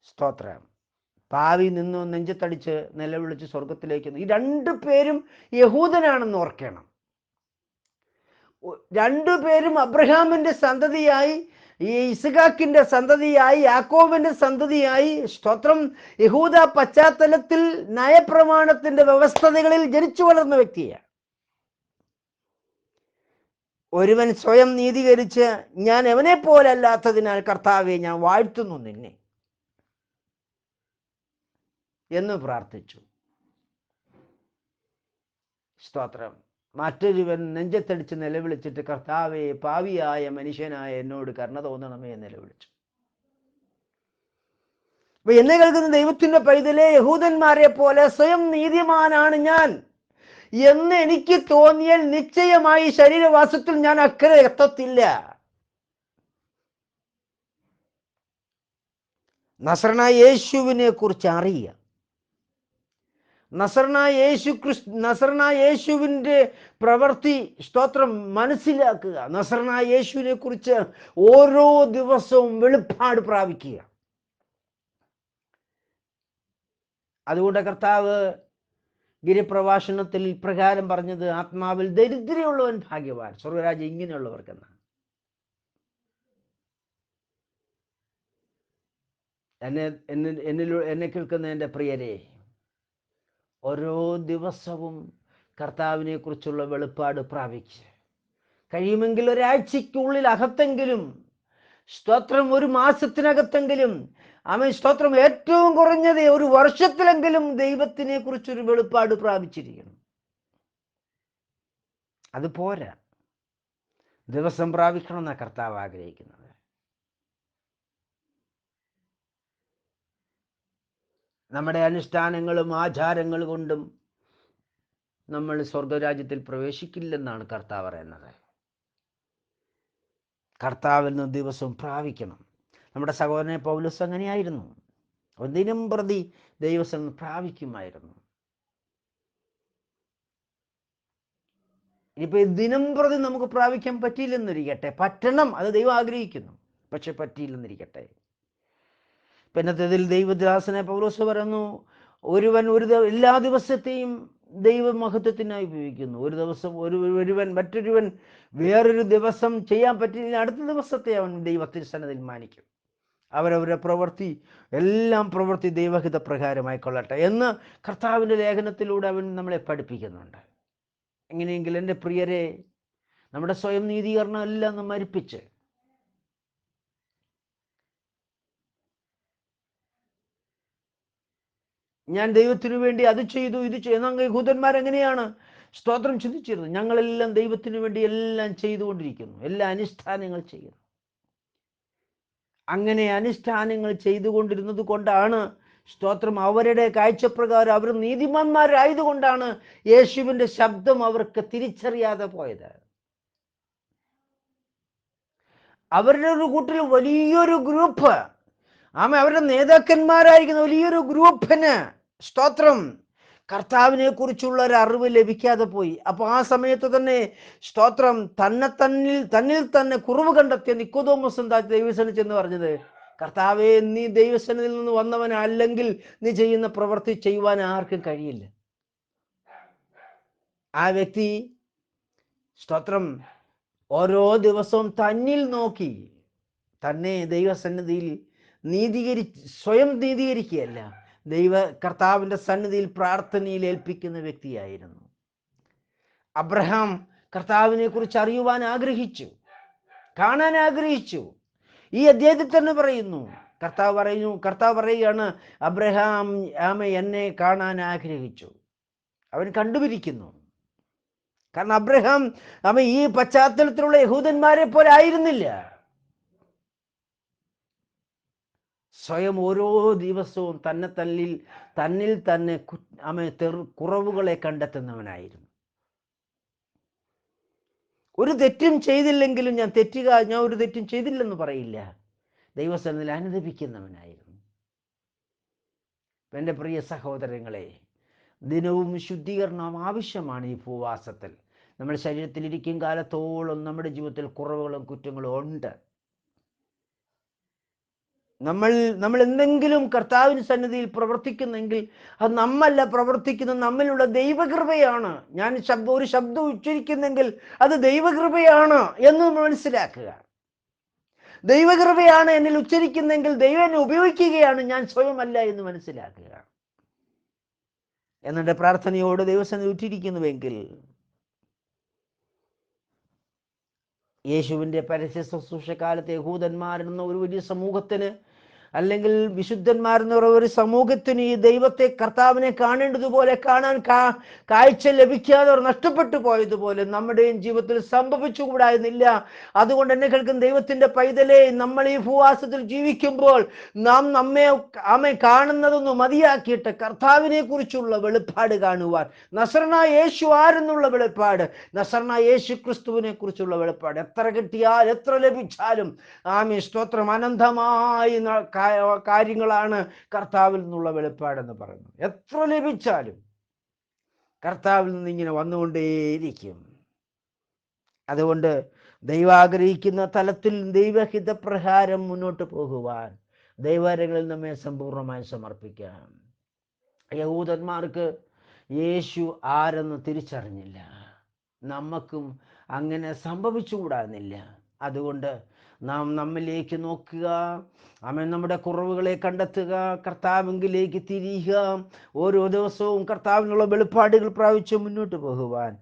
സ്തോത്രം. പാവി നിന്ന് നെഞ്ചത്തടിച്ച് നിലവിളിച്ച് സ്വർഗത്തിലേക്ക്. ഈ 2 പേരും യഹൂദനാണെന്ന് ഓർക്കണം. 2 പേരും അബ്രഹാമിൻ്റെ സന്തതിയായി, ഈ ഇസ്ഹാക്കിൻ്റെ സന്തതിയായി, യാക്കോബിൻ്റെ സന്തതിയായി, സ്തോത്രം, യഹൂദ പശ്ചാത്തലത്തിൽ ന്യായപ്രമാണത്തിൻ്റെ വ്യവസ്ഥകളിൽ ജനിച്ചു വളർന്ന വ്യക്തിയാണ്. ഒരുവൻ സ്വയം നീതീകരിച്ച്, ഞാൻ എവനെ പോലല്ലാത്തതിനാൽ കർത്താവെ ഞാൻ വാഴ്ത്തുന്നു നിന്നെ എന്ന് പ്രാർത്ഥിച്ചു. സ്തോത്രം. മറ്റൊരുവൻ നെഞ്ചത്തടിച്ച് നിലവിളിച്ചിട്ട്, കർത്താവെ പാവിയായ മനുഷ്യനായ എന്നോട് കരുണ തോന്നണമേ എന്ന് നിലവിളിച്ചു. അപ്പൊ എന്നെ കേൾക്കുന്ന ദൈവത്തിന്റെ പൈതലെ, യഹൂദന്മാരെ പോലെ സ്വയം നീതിമാനാണ് ഞാൻ എന്ന് എനിക്ക് തോന്നിയാൽ നിശ്ചയമായി ശരീരവാസത്തിൽ ഞാൻ അക്കരെ എത്തത്തില്ല. നസറനായ യേശുവിനെ കുറിച്ച് അറിയുക, നസറനായ യേശുവിൻ്റെ പ്രവൃത്തി, സ്തോത്രം, മനസ്സിലാക്കുക. നസറനായ യേശുവിനെ കുറിച്ച് ഓരോ ദിവസവും വെളിപ്പാട് പ്രാപിക്കുക. അതുകൊണ്ട് കർത്താവ് ഗിരിപ്രഭാഷണത്തിൽ പ്രകാരം പറഞ്ഞത്, ആത്മാവിൽ ദരിദ്രയുള്ളവൻ ഭാഗ്യവാൻ, സ്വർഗരാജ്യം ഇങ്ങനെയുള്ളവർക്കെന്നാണ്. എന്നെ കേൾക്കുന്ന എൻ്റെ പ്രിയരെ, ഓരോ ദിവസവും കർത്താവിനെ കുറിച്ചുള്ള വെളിപ്പാട് പ്രാപിച്ച് കഴിയുമെങ്കിൽ ഒരാഴ്ചയ്ക്കുള്ളിൽ അകത്തെങ്കിലും, സ്തോത്രം, ഒരു മാസത്തിനകത്തെങ്കിലും, സ്തോത്രം, ഏറ്റവും കുറഞ്ഞത് ഒരു വർഷത്തിലെങ്കിലും ദൈവത്തിനെ കുറിച്ചൊരു വെളിപ്പാട് പ്രാപിച്ചിരിക്കണം. അത് പോരാ, ദിവസം പ്രാപിക്കണമെന്നാണ് കർത്താവ് ആഗ്രഹിക്കുന്നത്. നമ്മുടെ അനുഷ്ഠാനങ്ങളും ആചാരങ്ങൾ കൊണ്ടും നമ്മൾ സ്വർഗരാജ്യത്തിൽ പ്രവേശിക്കില്ലെന്നാണ് കർത്താവ് പറയുന്നത്. കർത്താവിൽ നിന്ന് ദിവസവും പ്രാപിക്കണം. നമ്മുടെ സഹോദരനെ പൗലോസ് അങ്ങനെയായിരുന്നു. അവൻ ദിനം പ്രതി ദൈവത്തിൽ നിന്ന് പ്രാപിക്കുമായിരുന്നു. ഇനിയിപ്പോൾ ദിനം പ്രതി നമുക്ക് പ്രാപിക്കാൻ പറ്റിയില്ലെന്നിരിക്കട്ടെ, പറ്റണം, അത് ദൈവം ആഗ്രഹിക്കുന്നു, പക്ഷെ പറ്റിയില്ലെന്നിരിക്കട്ടെ. പിന്നത്തേതിൽ ദൈവദാസനെ പൗലോസ് പറയുന്നു, ഒരുവൻ എല്ലാ ദിവസത്തെയും ദൈവമഹത്വത്തിനായി ഉപയോഗിക്കുന്നു. ഒരു ദിവസം ഒരുവൻ മറ്റൊരുവൻ വേറൊരു ദിവസം ചെയ്യാൻ പറ്റില്ല, അടുത്ത ദിവസത്തെ അവൻ ദൈവത്തിന് സന്നിധിയിൽ മാനിക്കും. അവരവരുടെ പ്രവൃത്തി എല്ലാം പ്രവൃത്തി ദൈവഹിത പ്രകാരമായിക്കൊള്ളട്ടെ എന്ന് കർത്താവിൻ്റെ ലേഖനത്തിലൂടെ അവൻ നമ്മളെ പഠിപ്പിക്കുന്നുണ്ട്. എങ്ങനെയെങ്കിൽ എൻ്റെ പ്രിയരെ, നമ്മുടെ സ്വയം നീതീകരണം എല്ലാം ഒന്ന് മരിപ്പിച്ച് ഞാൻ ദൈവത്തിനു വേണ്ടി അത് ചെയ്തു ഇത് ചെയ്തു. യഹൂദന്മാരെങ്ങനെയാണ് സ്തോത്രം ചിന്തിച്ചിരുന്നത്? ഞങ്ങളെല്ലാം ദൈവത്തിനു വേണ്ടി എല്ലാം ചെയ്തുകൊണ്ടിരിക്കുന്നു, എല്ലാ അനുഷ്ഠാനങ്ങൾ ചെയ്യുന്നു. അങ്ങനെ അനുഷ്ഠാനങ്ങൾ ചെയ്തുകൊണ്ടിരുന്നത് കൊണ്ടാണ് സ്തോത്രം അവരുടെ കാഴ്ചപ്രകാരം അവർ നീതിമാന്മാരായതുകൊണ്ടാണ് യേശുവിൻ്റെ ശബ്ദം അവർക്ക് തിരിച്ചറിയാതെ പോയത്. അവരുടെ ഒരു കൂട്ടിൽ വലിയൊരു ഗ്രൂപ്പ്, അവരുടെ നേതാക്കന്മാരായിരിക്കുന്ന വലിയൊരു ഗ്രൂപ്പിന് സ്തോത്രം കർത്താവിനെ കുറിച്ചുള്ള ഒരു അറിവ് ലഭിക്കാതെ പോയി. അപ്പോൾ ആ സമയത്ത് തന്നെ സ്തോത്രം തന്നിൽ തന്നെ കുറവ് കണ്ടെത്തിയ നിക്കോദോമസ് എന്താ ദൈവസന്നിധിയിൽ ചെന്ന് പറഞ്ഞത്? കർത്താവേ, നീ ദൈവസന്നിധിയിൽ നിന്ന് വന്നവനല്ലെങ്കിൽ നീ ചെയ്യുന്ന പ്രവൃത്തി ചെയ്യുവാൻ ആർക്കും കഴിയില്ല. ആ വ്യക്തി സ്തോത്രം ഓരോ ദിവസവും തന്നിൽ നോക്കി തന്നെ ദൈവസന്നിധിയിൽ സ്വയം നീതീകരിക്കുകയല്ല, കർത്താവിൻ്റെ സന്നിധിയിൽ പ്രാർത്ഥനയിൽ ഏൽപ്പിക്കുന്ന വ്യക്തിയായിരുന്നു. അബ്രഹാം കർത്താവിനെ കുറിച്ച് അറിയുവാൻ ആഗ്രഹിച്ചു, കാണാൻ ആഗ്രഹിച്ചു. ഈ അധ്യായത്തിൽ തന്നെ പറയുന്നു, കർത്താവ് പറയുകയാണ്, അബ്രഹാം എന്നെ കാണാൻ ആഗ്രഹിച്ചു. അവൻ കണ്ടുപിടിക്കുന്നു. കാരണം അബ്രഹാം ഈ പശ്ചാത്തലത്തിലുള്ള യഹൂദന്മാരെ പോലെ ആയിരുന്നില്ല. സ്വയം ഓരോ ദിവസവും തന്നിൽ തന്നെ കുറവുകളെ കണ്ടെത്തുന്നവനായിരുന്നു. ഒരു തെറ്റും ചെയ്തില്ലെങ്കിലും ഞാൻ ഒരു തെറ്റും ചെയ്തില്ലെന്ന് പറയില്ല, ദൈവസന്നിധിയിൽ അനുദപിക്കുന്നവനായിരുന്നു. എൻ്റെ പ്രിയ സഹോദരങ്ങളെ, ദിനവും ശുദ്ധീകരണം ആവശ്യമാണ്. ഈ ഉപവാസത്തിൽ നമ്മുടെ ശരീരത്തിലിരിക്കും കാലത്തോളം നമ്മുടെ ജീവിതത്തിൽ കുറവുകളും കുറ്റങ്ങളും ഉണ്ട്. നമ്മൾ എന്തെങ്കിലും കർത്താവിൻ്റെ സന്നിധിയിൽ പ്രവർത്തിക്കുന്നെങ്കിൽ അത് നമ്മല്ല പ്രവർത്തിക്കുന്നത്, നമ്മിലുള്ള ദൈവകൃപയാണ്. ഞാൻ ഒരു ശബ്ദം ഉച്ചരിക്കുന്നെങ്കിൽ അത് ദൈവകൃപയാണ് എന്ന് മനസ്സിലാക്കുക. ദൈവകൃപയാണ് എന്നിൽ ഉച്ചരിക്കുന്നെങ്കിൽ ദൈവം എന്നെ ഉപയോഗിക്കുകയാണ്, ഞാൻ സ്വയമല്ല എന്ന് മനസ്സിലാക്കുക. എന്നെ പ്രാർത്ഥനയോട് ദൈവസന്നിധി ഉറ്റിരിക്കുന്നുവെങ്കിൽ യേശുവിൻ്റെ പരസ്യ ശുശ്രൂഷക്കാലത്തെ യഹൂദന്മാരെന്ന ഒരു വലിയ സമൂഹത്തിന്, അല്ലെങ്കിൽ വിശുദ്ധന്മാരെന്ന് പറയുന്ന ഒരു സമൂഹത്തിന് ഈ ദൈവത്തെ, കർത്താവിനെ കാണേണ്ടതുപോലെ കാണാൻ കാഴ്ച ലഭിക്കാതെ നഷ്ടപ്പെട്ടു പോയതുപോലെ നമ്മുടെയും ജീവിതത്തിൽ സംഭവിച്ചുകൂടായിരുന്നില്ല. അതുകൊണ്ട് എന്നെ കേൾക്കുന്ന ദൈവത്തിൻ്റെ പൈതലേ, നമ്മൾ ഈ ഭൂവാസത്തിൽ ജീവിക്കുമ്പോൾ നാം നമ്മെ കാണുന്നതൊന്ന് മതിയാക്കിയിട്ട് കർത്താവിനെ കുറിച്ചുള്ള വെളിപ്പാട് കാണുവാൻ, നസറനായ യേശു ആരെന്നുള്ള വെളിപ്പാട്, നസറനായ യേശു ക്രിസ്തുവിനെ കുറിച്ചുള്ള വെളിപ്പാട്, എത്ര കിട്ടിയാൽ എത്ര ലഭിച്ചാലും സ്തോത്രം അനന്തമായി കാര്യങ്ങളാണ് കർത്താവിൽ നിന്നുള്ള വെളിപ്പാടെന്ന് പറയുന്നത്. എത്ര ലഭിച്ചാലും കർത്താവിൽ നിന്ന് ഇങ്ങനെ വന്നുകൊണ്ടേയിരിക്കും. അതുകൊണ്ട് ദൈവം ആഗ്രഹിക്കുന്ന തലത്തിൽ ദൈവഹിതപ്രകാരം മുന്നോട്ട് പോകുവാൻ ദൈവകരങ്ങളിൽ നമ്മെ സമ്പൂർണ്ണമായി സമർപ്പിക്കാം. യഹൂദന്മാർക്ക് യേശു ആരെന്ന് തിരിച്ചറിഞ്ഞില്ല, നമുക്കും അങ്ങനെ സംഭവിച്ചുകൂടാന്നില്ല. അതുകൊണ്ട് നാം നമ്മിലേക്ക് നോക്കുക, നമ്മുടെ കുറവുകളെ കണ്ടെത്തുക, കർത്താവിലേക്ക് തിരിയുക, ഓരോ ദിവസവും കർത്താവിനുള്ള വെളിപ്പാടുകൾ പ്രാപിച്ച് മുന്നോട്ട് പോകുവാൻ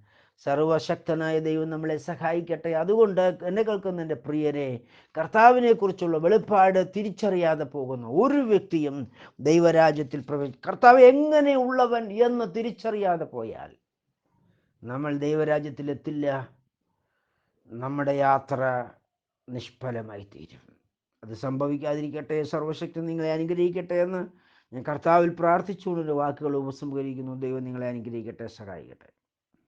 സർവശക്തനായ ദൈവം നമ്മളെ സഹായിക്കട്ടെ. അതുകൊണ്ട് എന്നെ കേൾക്കുന്ന എൻ്റെ പ്രിയരെ, കർത്താവിനെ കുറിച്ചുള്ള വെളിപ്പാട് തിരിച്ചറിയാതെ പോകുന്ന ഒരു വ്യക്തിയും ദൈവരാജ്യത്തിൽ കർത്താവ് എങ്ങനെയുള്ളവൻ എന്ന് തിരിച്ചറിയാതെ പോയാൽ നമ്മൾ ദൈവരാജ്യത്തിലെത്തില്ല. നമ്മുടെ യാത്ര നിഷ്ഫലമായി തീരും. അത് സംഭവിക്കാതിരിക്കട്ടെ. സർവശക്തി നിങ്ങളെ അനുഗ്രഹിക്കട്ടെ എന്ന് ഞാൻ കർത്താവിൽ പ്രാർത്ഥിച്ചുകൊണ്ടൊരു വാക്കുകൾ ഉപസംഹരിക്കുന്നു. ദൈവം നിങ്ങളെ അനുഗ്രഹിക്കട്ടെ, സഹായിക്കട്ടെ.